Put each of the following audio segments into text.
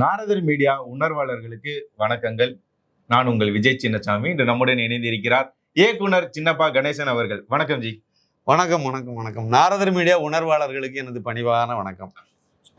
நாரதர் media உணர்வாளர்களுக்கு வணக்கங்கள். நான் உங்கள் விஜய் சின்னசாமி. இன்று நம்முடன் இணைந்திருக்கிறார் இயக்குனர் சின்னப்பா கணேசன் அவர்கள். வணக்கம் ஜி. வணக்கம் வணக்கம் வணக்கம். நாரதர் மீடியா உணர்வாளர்களுக்கு எனது பணிவான வணக்கம்.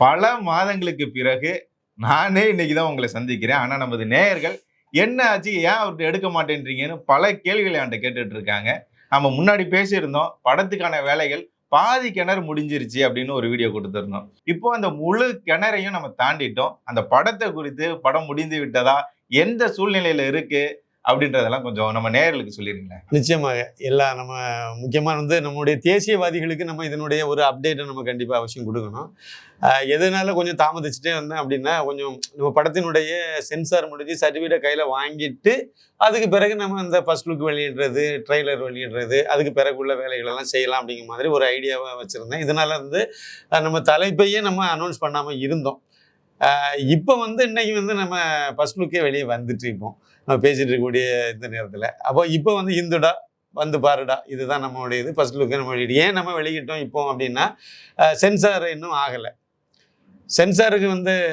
பல மாதங்களுக்கு பிறகு நானே இன்னைக்குதான் உங்களை சந்திக்கிறேன். ஆனா நமது நேயர்கள் என்ன ஆச்சு, ஏன் அவர்கிட்ட எடுக்க மாட்டேன்றீங்கன்னு பல கேள்விகளை என்கிட்ட கேட்டுட்டு இருக்காங்க. நம்ம முன்னாடி பேசியிருந்தோம், படத்துக்கான வேலைகள் பாதி கிணறு முடிஞ்சிருச்சு அப்படின்னு ஒரு வீடியோ கொடுத்துருந்தோம். இப்போ அந்த முழு கிணறையும் நம்ம தாண்டிட்டோம். அந்த படத்தை குறித்து படம் முடிந்து விட்டதா, எந்த சூழ்நிலையில இருக்கு அப்படின்றதெல்லாம் கொஞ்சம் நம்ம நேயர்களுக்கு சொல்லிருங்களேன். நிச்சயமாக நம்ம முக்கியமாக நம்முடைய தேசியவாதிகளுக்கு நம்ம இதனுடைய ஒரு அப்டேட்டை நம்ம கண்டிப்பாக அவசியம் கொடுக்கணும். எதனால கொஞ்சம் தாமதிச்சுட்டே வந்தேன் அப்படின்னா, கொஞ்சம் நம்ம படத்தினுடைய சென்சார் முடிஞ்சு சர்டிஃபிகேட்டை கையில் வாங்கிட்டு அதுக்கு பிறகு நம்ம இந்த ஃபர்ஸ்ட் லுக் வெளியிடுறது, ட்ரெய்லர் வெளியிடுறது, அதுக்கு பிறகுள்ள வேலைகளெல்லாம் செய்யலாம் அப்படிங்கிற மாதிரி ஒரு ஐடியாவை வச்சுருந்தேன். இதனால நம்ம தலைப்பையே நம்ம அனௌன்ஸ் பண்ணாமல் இருந்தோம். இப்போ இன்னைக்கு நம்ம ஃபர்ஸ்ட் லுக்கே வெளியே வந்துட்டு இருப்போம் நம்ம பேசிட்டு இருக்கக்கூடிய இந்த நேரத்தில். அப்போ இப்போ இந்துடா வந்து பாருடா, இதுதான் நம்மளுடைய இது ஃபர்ஸ்ட் லுக்கு நம்ம வெளியிட்டு. ஏன் நம்ம வெளியிட்டோம் இப்போ அப்படின்னா, சென்சார் இன்னும் ஆகலை. சென்சாருக்கு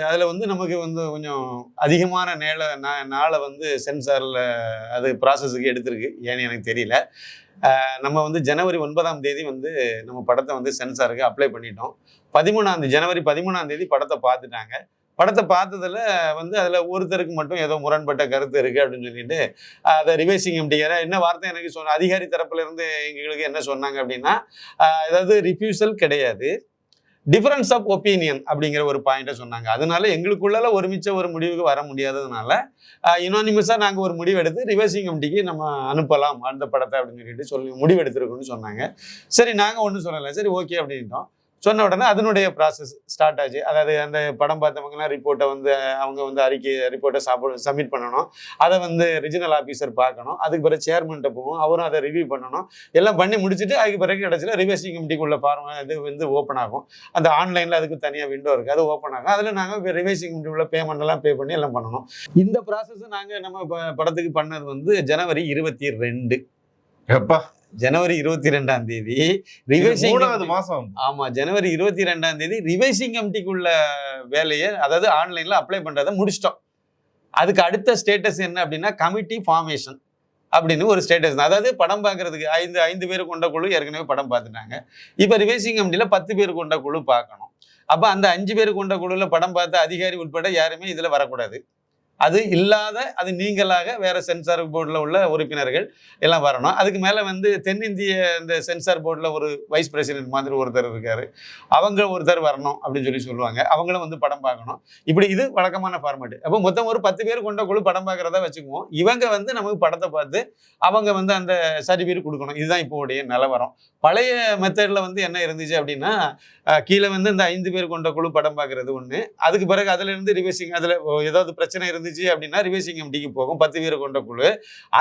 அதில் நமக்கு கொஞ்சம் அதிகமான நாளை சென்சாரில் அது ப்ராசஸுக்கு எடுத்திருக்கு. ஏன்னு எனக்கு தெரியல. நம்ம ஜனவரி 9ஆம் தேதி நம்ம படத்தை சென்சாருக்கு அப்ளை பண்ணிட்டோம். ஜனவரி 13ஆம் தேதி படத்தை பார்த்துட்டாங்க. படத்தை பார்த்ததில் அதில் ஒருத்தருக்கு மட்டும் ஏதோ முரண்பட்ட கருத்து இருக்குது அப்படின்னு சொல்லிட்டு அதை ரிவைசிங் கமிட்டிக்கார என்ன வார்த்தை எனக்கு அதிகாரி தரப்புல இருந்து எங்களுக்கு என்ன சொன்னாங்க அப்படின்னா, ஏதாவது ரிஃப்யூசல் கிடையாது, டிஃபரன்ஸ் ஆஃப் ஒப்பீனியன் அப்படிங்கிற ஒரு பாயிண்ட்டை சொன்னாங்க. அதனால எங்களுக்குள்ள ஒருமிச்ச ஒரு முடிவுக்கு வர முடியாததுனால யுனானிமஸாக நாங்கள் ஒரு முடிவு எடுத்து ரிவைசிங் கமிட்டிக்கு நம்ம அனுப்பலாம் அந்த படத்தை அப்படின்னு சொல்லி முடிவு எடுத்துருக்கோன்னு சொன்னாங்க. சரி, நாங்கள் ஒன்றும் சொல்லலை. சரி, ஓகே அப்படின்ட்டோம். சொன்ன உடனே அதனுடைய ப்ராசஸ் ஸ்டார்ட் ஆச்சு. அதாவது அந்த படம் பார்த்தவங்கலாம் ரிப்போர்ட்டை அவங்க ரிப்போர்ட்டை சப்மிட் பண்ணணும். அதை ரீஜனல் ஆஃபீஸர் பார்க்கணும். அதுக்கு பிறகு சேர்மன்கிட்ட போகும், அவரும் அதை ரிவ்யூ பண்ணணும். எல்லாம் பண்ணி முடிச்சுட்டு அதுக்கு பிறகு கடைசியில் ரிவைசிங் கமிட்டிக்குள்ள இது ஓப்பன் ஆகும். அந்த ஆன்லைனில் அதுக்கு தனியாக விண்டோ இருக்குது, அது ஓப்பன் ஆகும். அதில் நாங்கள் ரிவைசிங் கமிட்டிக்குள்ள பேமெண்ட்லாம் பே பண்ணி எல்லாம் பண்ணணும். இந்த ப்ராசஸ் நாங்கள் நம்ம படத்துக்கு பண்ணது ஜனவரி 22. எப்பா, ஜனவரி 22ஆம் தேதி ரிவைசிங் மாசம். ஆமா, ஜனவரி 22ஆம் தேதி ரிவைசிங் கமிட்டிக்குள்ள வேலையை, அதாவது ஆன்லைன்ல அப்ளை பண்றதை முடிச்சிட்டோம். அதுக்கு அடுத்த ஸ்டேட்டஸ் என்ன அப்படின்னா, கமிட்டி ஃபார்மேஷன் அப்படின்னு ஒரு ஸ்டேட்டஸ் தான். அதாவது படம் பார்க்கறதுக்கு 5 பேர் கொண்ட குழு ஏற்கனவே படம் பார்த்துட்டாங்க. இப்போ ரிவைசிங் கமிட்டியில 10 பேர் கொண்ட குழு பார்க்கணும். அப்போ அந்த 5 பேர் கொண்ட குழுல படம் பார்த்த அதிகாரி உட்பட யாருமே இதுல வரக்கூடாது. அது இல்லாத, அது நீங்களாக வேற சென்சார் போர்டில் உள்ள உறுப்பினர்கள் எல்லாம் வரணும். அதுக்கு மேலே தென்னிந்திய இந்த சென்சார் போர்டில் ஒரு வைஸ் பிரசிடென்ட் மாதிரி ஒருத்தர் இருக்காரு, அவங்க ஒருத்தர் வரணும் அப்படின்னு சொல்லுவாங்க. அவங்களும் படம் பார்க்கணும். இப்படி இது வழக்கமான ஃபார்மேட். அப்போ மொத்தம் ஒரு 10 பேர் கொண்ட குழு படம் பார்க்குறதா வச்சுக்குவோம். இவங்க நமக்கு படத்தை பார்த்து அவங்க அந்த சர்டிஃபிகேட் கொடுக்கணும். இதுதான் இப்போ உடைய நிலவரம். பழைய மெத்தடில் என்ன இருந்துச்சு அப்படின்னா, கீழே இந்த 5 பேர் கொண்ட குழு படம் பார்க்கறது ஒன்று. அதுக்கு பிறகு அதுல இருந்து ரிவைசிங், அதில் ஏதாவது பிரச்சனை இருந்துச்சு அப்படின்னா ரிவைசிங் கமிட்டிக்கு போகும் 10 பேர் கொண்ட குழு.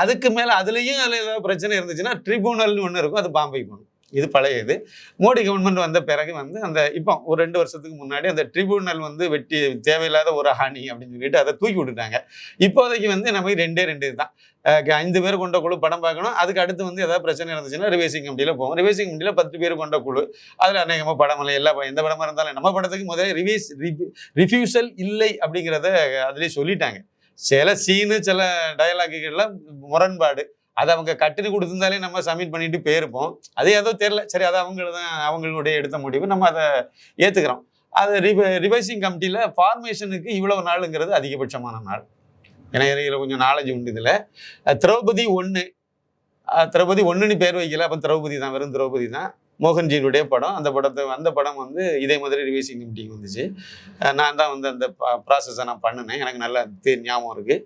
அதுக்கு மேலே அதுலேயும் அதில் ஏதாவது பிரச்சனை இருந்துச்சுன்னா ட்ரிபியூனல்னு ஒன்று இருக்கும், அது பாம்பே போகணும். இது பழைய இது. மோடி கவர்மெண்ட் வந்த பிறகு அந்த இப்போ ஒரு 2 வருஷத்துக்கு முன்னாடி அந்த ட்ரிபியூனல் வெட்டி தேவையில்லாத ஒரு ஹானி அப்படின்னு சொல்லிட்டு அதை தூக்கி விட்டுட்டாங்க. இப்போதைக்கு நமக்கு 2 தான். 5 பேர் கொண்ட குழு படம் பார்க்கணும். அதுக்கு அடுத்து ஏதாவது பிரச்சனை இருந்துச்சுன்னா ரிவைசிங் கமிட்டியில் போகும். ரிவைசிங் கமிட்டியில் 10 பேர் கொண்ட குழு. அதில் அநேகமாக படம் இல்லை, எந்த படமாக இருந்தாலும் நம்ம படத்துக்கு முதல்ல ரிஃப்யூசல் இல்லை அப்படிங்கிறத அதுலேயே சொல்லிட்டாங்க. சில சீனு, சில டயலாக்குகள்லாம் முரண்பாடு, அதை அவங்க கட்டுன்னு கொடுத்துருந்தாலே நம்ம சப்மிட் பண்ணிட்டு போயிருப்போம். அது ஏதோ தெரியல, சரி, அது அவங்களுடைய எடுத்த முடிவு, நம்ம அதை ஏற்றுக்கிறோம். அது ரிவைசிங் கமிட்டியில் ஃபார்மேஷனுக்கு இவ்வளவு நாளுங்கிறது அதிகபட்சமான நாள். ஏன்னா இதில் கொஞ்சம் நாலேஜ் உண்டு. இதில் திரௌபதி 1 பேர் வைக்கல. அப்போ திரௌபதி தான், வெறும் திரௌபதி தான். மோகன்ஜியினுடைய படம். அந்த படம் இதே மாதிரி ரிவைசிங் கமிட்டிக்கு வந்துச்சு. நான் தான் அந்த ப்ராசஸை நான் பண்ணினேன். எனக்கு நல்லா ஞாபகம் இருக்குது.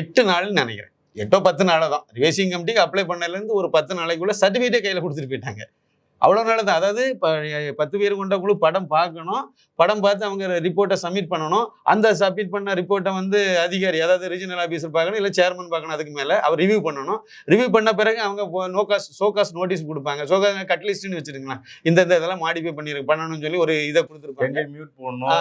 8 நாள்னு நினைக்கிறேன், 8-10 நாள் தான். ரிவைசிங் கமிட்டிக்கு அப்ளை பண்ணலேருந்து ஒரு 10 நாளைக்குள்ள சர்டிஃபிகேட்டே கையில் கொடுத்துட்டு போயிட்டாங்க. அவ்வளோ நாள் தான். அதாவது 10 பேர் கொண்ட குழு படம் பார்க்கணும். படம் பார்த்து அவங்க ரிப்போர்ட்டை சப்மிட் பண்ணணும். அந்த சப்மிட் பண்ண ரிப்போர்ட்டை அதிகாரி, அதாவது ரீஜனல் ஆஃபீஸர் பார்க்கணும், இல்லை சேர்மன் பார்க்கணும். அதுக்கு மேலே அவர் ரிவ்யூ பண்ணணும். ரிவ்யூ பண்ண பிறகு அவங்க ஷோகாஸ் நோட்டீஸ் கொடுப்பாங்க. ஷோகாஸ் கட்லிஸ்ட்னு வச்சுருங்களேன், இந்த இதெல்லாம் மாடிஃபை பண்ணணும்னு சொல்லி ஒரு இதை கொடுத்துருப்பாங்க. மியூட் பண்ணணும்,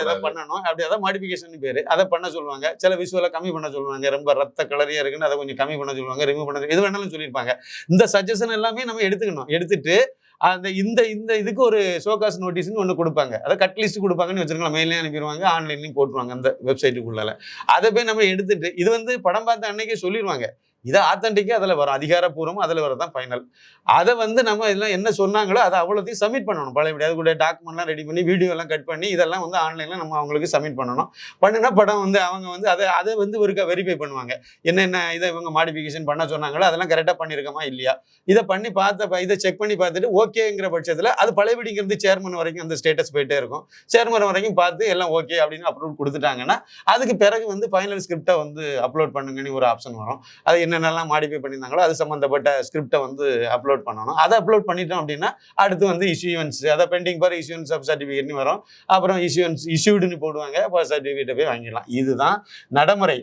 இதை பண்ணணும். அப்படி அதான் மாடிஃபிகேஷன் பேர். அதை பண்ண சொல்லுவாங்க. சில விஷுவலை கம்மி பண்ண சொல்லுவாங்க. ரொம்ப ரத்த கலரியாக இருக்குன்னு அதை கொஞ்சம் கம்மி பண்ண சொல்லுவாங்க. ரிமூவ் பண்ண, எது வேணாலும் சொல்லியிருப்பாங்க. இந்த சஜஷன் எல்லாமே நம்ம எடுத்துக்கணும். எடுத்துட்டு அந்த இந்த இந்த இதுக்கு ஒரு ஷோகாஸ் நோட்டீஸ்னு ஒன்று கொடுப்பாங்க. அதை கட் லிஸ்ட் கொடுப்பாங்கன்னு வச்சிருக்கலாம். மெயிலையும் அனுப்பிடுவாங்க, ஆன்லைன்லையும் போட்டுருவாங்க அந்த வெப்சைட்டுக்குள்ளால. அதை போய் நம்ம எடுத்துட்டு இது வந்து படம் பார்த்த அன்னைக்கே சொல்லிடுவாங்க. இதை ஆத்தன்டிக்காக அதில் வரும், அதிகாரப்பூர்வம் அதில் வரதான் ஃபைனல். அதை வந்து நம்ம இதெல்லாம் என்ன சொன்னாங்களோ அதை அவ்வளோத்தையும் சப்மிட் பண்ணணும். பழையபடி அது கூட டாக்குமெண்ட்லாம் ரெடி பண்ணி வீடியோலாம் கட் பண்ணி இதெல்லாம் வந்து ஆன்லைனில் நம்ம அவங்களுக்கு சப்மிட் பண்ணணும். பண்ணினா படம் வந்து அவங்க வந்து அதை வந்து ஒருக்கா வெரிஃபை பண்ணுவாங்க. என்னென்ன இதை இவங்க மாடிஃபிகேஷன் பண்ண சொன்னாங்களோ அதெல்லாம் கரெக்டாக பண்ணியிருக்கமா இல்லையா, இதை பண்ணி இதை செக் பண்ணி பார்த்துட்டு ஓகேங்கிற பட்சத்தில் அது பழையபடிங்கிறது சேர்மன் வரைக்கும் அந்த ஸ்டேட்டஸ் போயிட்டே இருக்கும். சேர்மன் வரைக்கும் பார்த்து எல்லாம் ஓகே அப்படின்னு அப்ரூவ் கொடுத்துட்டாங்கன்னா அதுக்கு பிறகு வந்து ஃபைனல் ஸ்கிரிப்டை வந்து அப்லோட் பண்ணுங்கன்னு ஒரு ஆப்ஷன் வரும். அது என்னென்னலாம் மாடிஃபை பண்ணியிருந்தாங்களோ அது சம்மந்தப்பட்ட ஸ்கிரிப்டை வந்து அப்லோட் பண்ணணும். அதை அப்லோட் பண்ணிட்டோம் அப்படின்னா அடுத்து வந்து இஷ்யூவன்ஸ், அதை பெண்டிங் ஃபார் இஷ்யூவன்ஸ் ஆஃப் சர்டிஃபிகேட்னு வரும். அப்புறம் இஷ்யூடுன்னு போடுவாங்க, சர்டிஃபிகேட்டை போய் வாங்கிடலாம். இதுதான் நடைமுறை.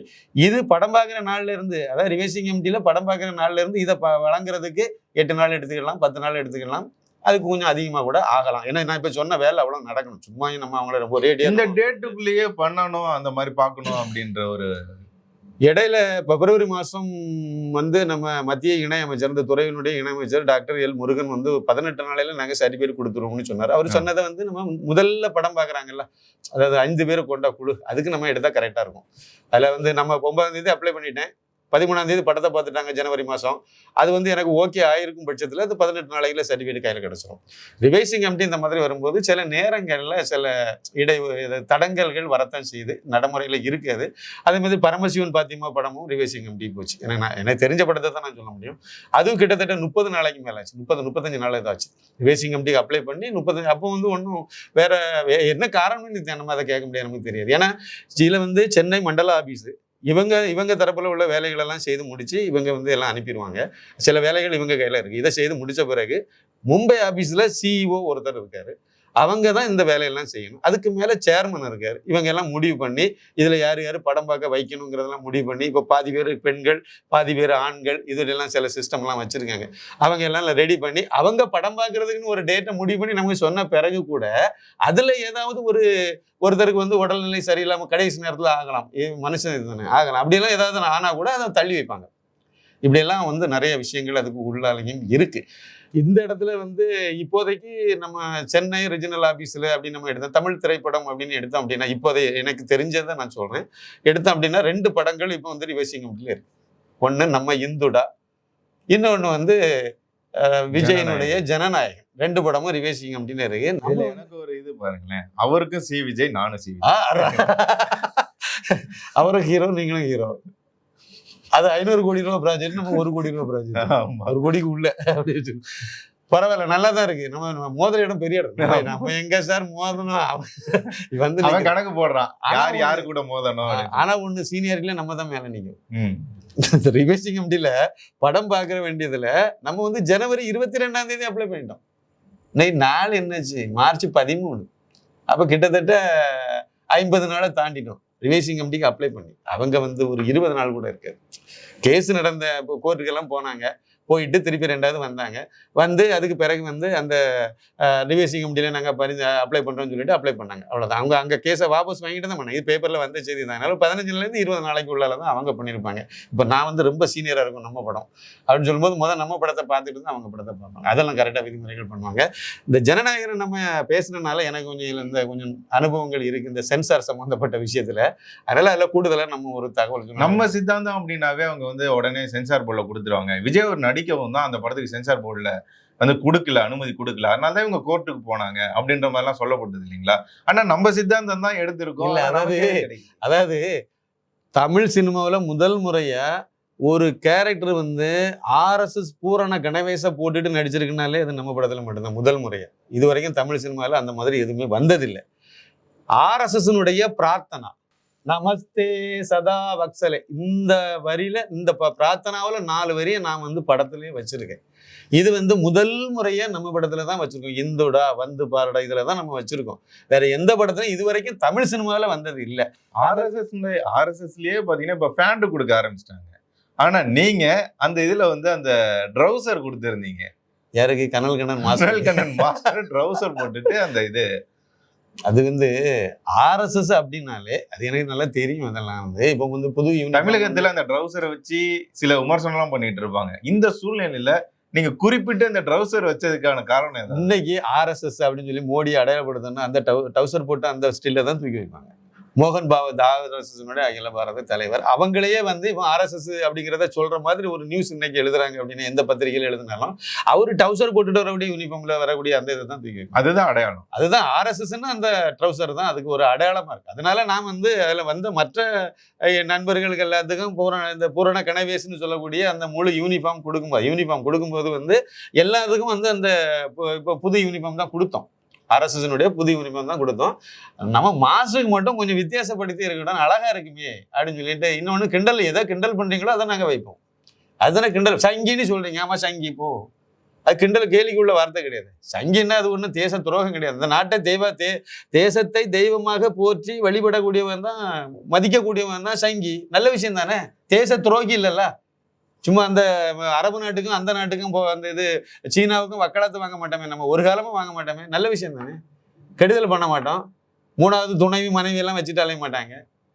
இது படம் பார்க்குற நாள்ல இருந்து, அதாவது ரிவைசிங் எம்டியில் படம் பார்க்குற நாள்ல இருந்து இதை வழங்குறதுக்கு 8 நாள் எடுத்துக்கலாம், 10 நாள் எடுத்துக்கலாம், அதுக்கு கொஞ்சம் அதிகமாக கூட ஆகலாம். ஏன்னா நான் இப்போ சொன்ன வேலை அவ்வளோ நடக்கணும். சும்மா நம்ம அவங்கள ஒரே இந்த டேட்டுக்குள்ளேயே பண்ணணும், அந்த மாதிரி பார்க்கணும் அப்படின்ற ஒரு இடையில பிப்ரவரி மாதம் வந்து நம்ம மத்திய இணையமைச்சர், இந்த துறையினுடைய இணையமைச்சர் டாக்டர் எல் முருகன் வந்து 18 நாளையில நாங்கள் சர்டிஃபிகேட் கொடுத்துருவோம்னு சொன்னார். அவர் சொன்னதை வந்து நம்ம முதல்ல படம் பார்க்குறாங்கல்ல, அதாவது 5 பேரை கொண்ட குழு, அதுக்கு நம்ம எடுத்தால் கரெக்டாக இருக்கும். அதில் வந்து நம்ம 9ஆம் தேதி அப்ளை பண்ணிட்டேன், 13ஆம் தேதி படத்தை பார்த்துட்டாங்க ஜனவரி மாதம். அது வந்து எனக்கு ஓகே ஆயிருக்கும் பட்சத்தில் அது 18 நாளைக்குள்ள சர்டிஃபிகேட் கையில் கிடச்சிரும். ரிவைசிங் கமிட்டி இந்த மாதிரி வரும்போது சில நேரங்களில் சில தடங்கல்கள் வரத்தான் செய்யுது, நடைமுறையில் இருக்காது. அதே மாதிரி பரமசிவன் பாத்திமா படமும் ரிவைசிங் கமிட்டி போச்சு. ஏன்னா எனக்கு தெரிஞ்ச படத்தை தான் நான் சொல்ல முடியும். அதுவும் கிட்டத்தட்ட 30 நாளைக்கு மேலே ஆச்சு, 30-35 நாள் ஏதாச்சு ரிவைசிங் கமிட்டிக்கு அப்ளை பண்ணி 30. அப்போ வந்து ஒன்றும் வேற என்ன காரணம்னு நம்ம அதை கேட்க முடியாது, நமக்கு தெரியாது. ஏன்னா இதில் வந்து சென்னை மண்டல ஆஃபீஸு இவங்க தரப்புல உள்ள வேலைகளெல்லாம் செய்து முடிச்சு இவங்க வந்து எல்லாம் அனுப்பிடுவாங்க. சில வேலைகள் இவங்க கையில் இருக்குது. இதை செய்து முடித்த பிறகு மும்பை ஆஃபீஸில் சிஇஓ ஒருத்தர் இருக்கார், அவங்க தான் இந்த வேலையெல்லாம் செய்யணும். அதுக்கு மேலே சேர்மன் இருக்கார். இவங்க எல்லாம் முடிவு பண்ணி இதில் யார் யார் படம் பார்க்க வைக்கணுங்கிறதெல்லாம் முடிவு பண்ணி, இப்போ பாதி பேர் பெண்கள் பாதி பேர் ஆண்கள், இதுலாம் சில சிஸ்டம்லாம் வச்சுருக்காங்க. அவங்க எல்லாம் ரெடி பண்ணி அவங்க படம் பார்க்குறதுக்குன்னு ஒரு டேட்டை முடிவு பண்ணி நமக்கு சொன்ன பிறகு கூட அதில் ஏதாவது ஒருத்தருக்கு வந்து உடல்நிலை சரியில்லாமல் கடைசி நேரத்தில் ஆகலாம், மனுஷன் இதுதானே ஆகலாம், அப்படியெல்லாம் ஏதாவது ஆனால் கூட அதை தள்ளி வைப்பாங்க. இப்படியெல்லாம் வந்து நிறைய விஷயங்கள் அதுக்கு உள்ளாலையும் இருக்குது. இந்த இடத்துல வந்து இப்போதைக்கு நம்ம சென்னை ரீஜனல் ஆஃபீஸில் அப்படின்னு நம்ம எடுத்தோம், தமிழ் திரைப்படம் அப்படின்னு எடுத்தோம் அப்படின்னா, இப்போதை எனக்கு தெரிஞ்சதை நான் சொல்கிறேன், எடுத்தோம் அப்படின்னா 2 படங்கள் இப்போ வந்து ரிவைசிங் கமிட்டியில் இருக்கு. ஒன்று நம்ம இந்துடா, இன்னொன்று வந்து விஜயனுடைய ஜனநாயகன். 2 படமும் ரிவைசிங் கமிட்டின்னு இருக்கு. எனக்கு ஒரு இது பாருங்களேன், அவருக்கும் சி விஜய், நானும் சி விஜய். அவரும் ஹீரோ, நீங்களும் ஹீரோ. அது 500 கோடி ரூபா ப்ராஜெக்ட், நம்ம 1 கோடி ரூபா ப்ராஜெக்ட், 1 கோடிக்கு உள்ள அப்படின்னு. பரவாயில்ல, நல்லா தான் இருக்கு. நம்ம மோதிர இடம் பெரிய இடம். நம்ம எங்க சார் மோதணும் வந்து கணக்கு போடுறான், யாரு கூட மோதணும். ஆனா ஒண்ணு, சீனியர்ல நம்ம தான் மேல நிற்கும். ரிவைசிங் கமிட்டியில படம் பார்க்க வேண்டியதுல நம்ம வந்து ஜனவரி 22ஆம் தேதி அப்ளை பண்ணிட்டோம். நாள் என்னாச்சு, மார்ச் 13. அப்ப கிட்டத்தட்ட 50 நாளை தாண்டிட்டோம் ரிவைசிங் கமிட்டிக்கு அப்ளை பண்ணி. அவங்க வந்து ஒரு 20 நாள் கூட இருக்காது. கேஸ் நடந்த கோர்ட்டுக்கெல்லாம் போனாங்க, போயிட்டு திருப்பி 2வது வந்தாங்க. வந்து அதுக்கு பிறகு வந்து அந்த ரிவைசிங் கமிட்டியில் நாங்கள் அப்ளை பண்ணுறோம்னு சொல்லிட்டு அப்ளை பண்ணாங்க. அவ்வளோதான். அவங்க அங்கே கேஸை வாபஸ் வாங்கிட்டு தான் பண்ணாங்க. இது பேப்பரில் வந்த செய்தி தான். அதனால 15 20 நாளைக்கு உள்ளால தான் அவங்க பண்ணியிருப்பாங்க. இப்போ நான் வந்து ரொம்ப சீனியராக இருக்கும் நம்ம படம் அப்படின்னு சொல்லும்போது நம்ம படத்தை பார்த்துட்டு தான் அவங்க படத்தை பார்ப்பாங்க. அதெல்லாம் கரெக்டாக விதிமுறைகள் பண்ணுவாங்க. இந்த ஜனநாயகரை நம்ம பேசுனதுனால எனக்கு கொஞ்சம் அனுபவங்கள் இருக்குது இந்த சென்சார் சம்மந்தப்பட்ட விஷயத்தில். அதனால அதில் கூடுதலாக நம்ம ஒரு தகவல், நம்ம சித்தாந்தம் அப்படின்னாவே அவங்க வந்து உடனே சென்சார் போர்டில் கொடுத்துருவாங்க. விஜய் ஒரு நடிக்கவும் தான் அந்த படத்துக்கு சென்சார் போர்டில் வந்து கொடுக்கல, அனுமதி கொடுக்கல, அதனால தான் இவங்க கோர்ட்டுக்கு போனாங்க அப்படின்ற மாதிரிலாம் சொல்லப்பட்டது இல்லைங்களா? ஆனா நம்ம சித்தாந்தம் தான் எடுத்திருக்கோம். அதாவது தமிழ் சினிமாவில் முதல் முறையா ஒரு கேரக்டர் வந்து RSS பூரண கணவேச போட்டுட்டு நடிச்சிருக்குனாலே அது நம்ம படத்துல மட்டும்தான் முதல் முறையா. இது வரைக்கும் தமிழ் சினிமாவில் அந்த மாதிரி எதுவுமே வந்ததில்லை. RSSனுடைய பிரார்த்தனா, நமஸ்தே சதா வக்சலே, இந்த வரியில இந்த பிரார்த்தனாவில் 4 வரியை நான் வந்து படத்துலயே வச்சிருக்கேன். இது வந்து முதல் முறையா நம்ம படத்துல தான் வச்சிருக்கோம். இந்துடா, வந்து பாருடா, இதுல தான் நம்ம வச்சிருக்கோம். வேற எந்த படத்துலையும் இது வரைக்கும் தமிழ் சினிமாவில வந்தது இல்லை. RSSலயே பாத்தீங்கன்னா இப்ப பேண்ட் கொடுக்க ஆரம்பிச்சிட்டாங்க. ஆனா நீங்க அந்த இதுல வந்து அந்த ட்ரௌசர் கொடுத்திருந்தீங்க. யாருக்கு? கனல் கண்ணன் மாஸ்டர் ட்ரௌசர் போட்டுட்டு அந்த இது, அது வந்து RSS அப்படின்னாலே அது எனக்கு நல்லா தெரியும். அதெல்லாம் வந்து இப்போ வந்து புது தமிழகத்துல அந்த ட்ரௌசரை வச்சு சில விமர்சனம் எல்லாம் பண்ணிட்டு இருப்பாங்க. இந்த சூழ்நிலையில நீங்க குறிப்பிட்டு இந்த ட்ரௌசர் வச்சதுக்கான காரணம் என்ன? இன்னைக்கு RSS அப்படின்னு சொல்லி மோடி அடையாளப்படுத்தணும்னா அந்த டவுசர் போட்டு அந்த ஸ்டில்ல தான் தூக்கி வைப்பாங்க. மோகன் பாகவத் RSSனுடைய அகில பாரத தலைவர் அவங்களையே வந்து இவன் RSS அப்படிங்கிறத சொல்ற மாதிரி ஒரு நியூஸ் இன்னைக்கு எழுதுறாங்க அப்படின்னு எந்த பத்திரிகையில எழுதினாலும் அவரு டவுசர் போட்டுட்டு வரக்கூடிய யூனிஃபார்ம்ல வரக்கூடிய அந்த இதை தான் தூக்கி வைப்பாங்க. அதுதான் அடையாளம். அதுதான் RSSன்னு அந்த ட்ரௌசர் தான் அதுக்கு ஒரு அடையாளமா இருக்கு. அதனால நான் வந்து அதுல வந்து மற்ற நண்பர்களுக்கு எல்லாத்துக்கும் இந்த பூரண கனவேஸ்ன்னு சொல்லக்கூடிய அந்த முழு யூனிஃபார்ம் கொடுக்கும்போது வந்து எல்லாத்துக்கும் வந்து அந்த இப்போ புது யூனிஃபார்ம் தான் கொடுத்தோம். RSSனுடைய புது யூனிஃபார்ம் தான் கொடுத்தோம். நம்ம மாசுக்கு மட்டும் கொஞ்சம் வித்தியாசப்படுத்தி இருக்கட்டும், அழகா இருக்குமே அப்படின்னு சொல்லிட்டு இன்னொன்னு கிண்டல் எதை கிண்டல் பண்றீங்களோ அதை நாங்க வைப்போம். அதுதானே கிண்டல். சங்கின்னு சொல்றீங்க, ஆமா சங்கி போ. அது கிண்டல் கேலிக்கு உள்ள வார்த்தை கிடையாது. சங்கின்னா அது ஒன்றும் தேச துரோகம் கிடையாது. இந்த நாட்டை தேசத்தை தெய்வமாக போற்றி வழிபடக்கூடியவன் தான், மதிக்கக்கூடியவன் தான் சங்கி. நல்ல விஷயம் தானே, தேச துரோகி இல்லைல்ல. சும்மா அந்த அரபு நாட்டுக்கும் அந்த நாட்டுக்கும் அந்த இது சீனாவுக்கும் வக்காலத்து வாங்க மாட்டோமே, நம்ம ஒரு காலமும் வாங்க மாட்டோமே. நல்ல விஷயம் தானே, கெடுதல் பண்ண மாட்டோம். மூணாவது துணைவி மனைவி எல்லாம் வச்சுட்டு அலைய மாட்டாங்க.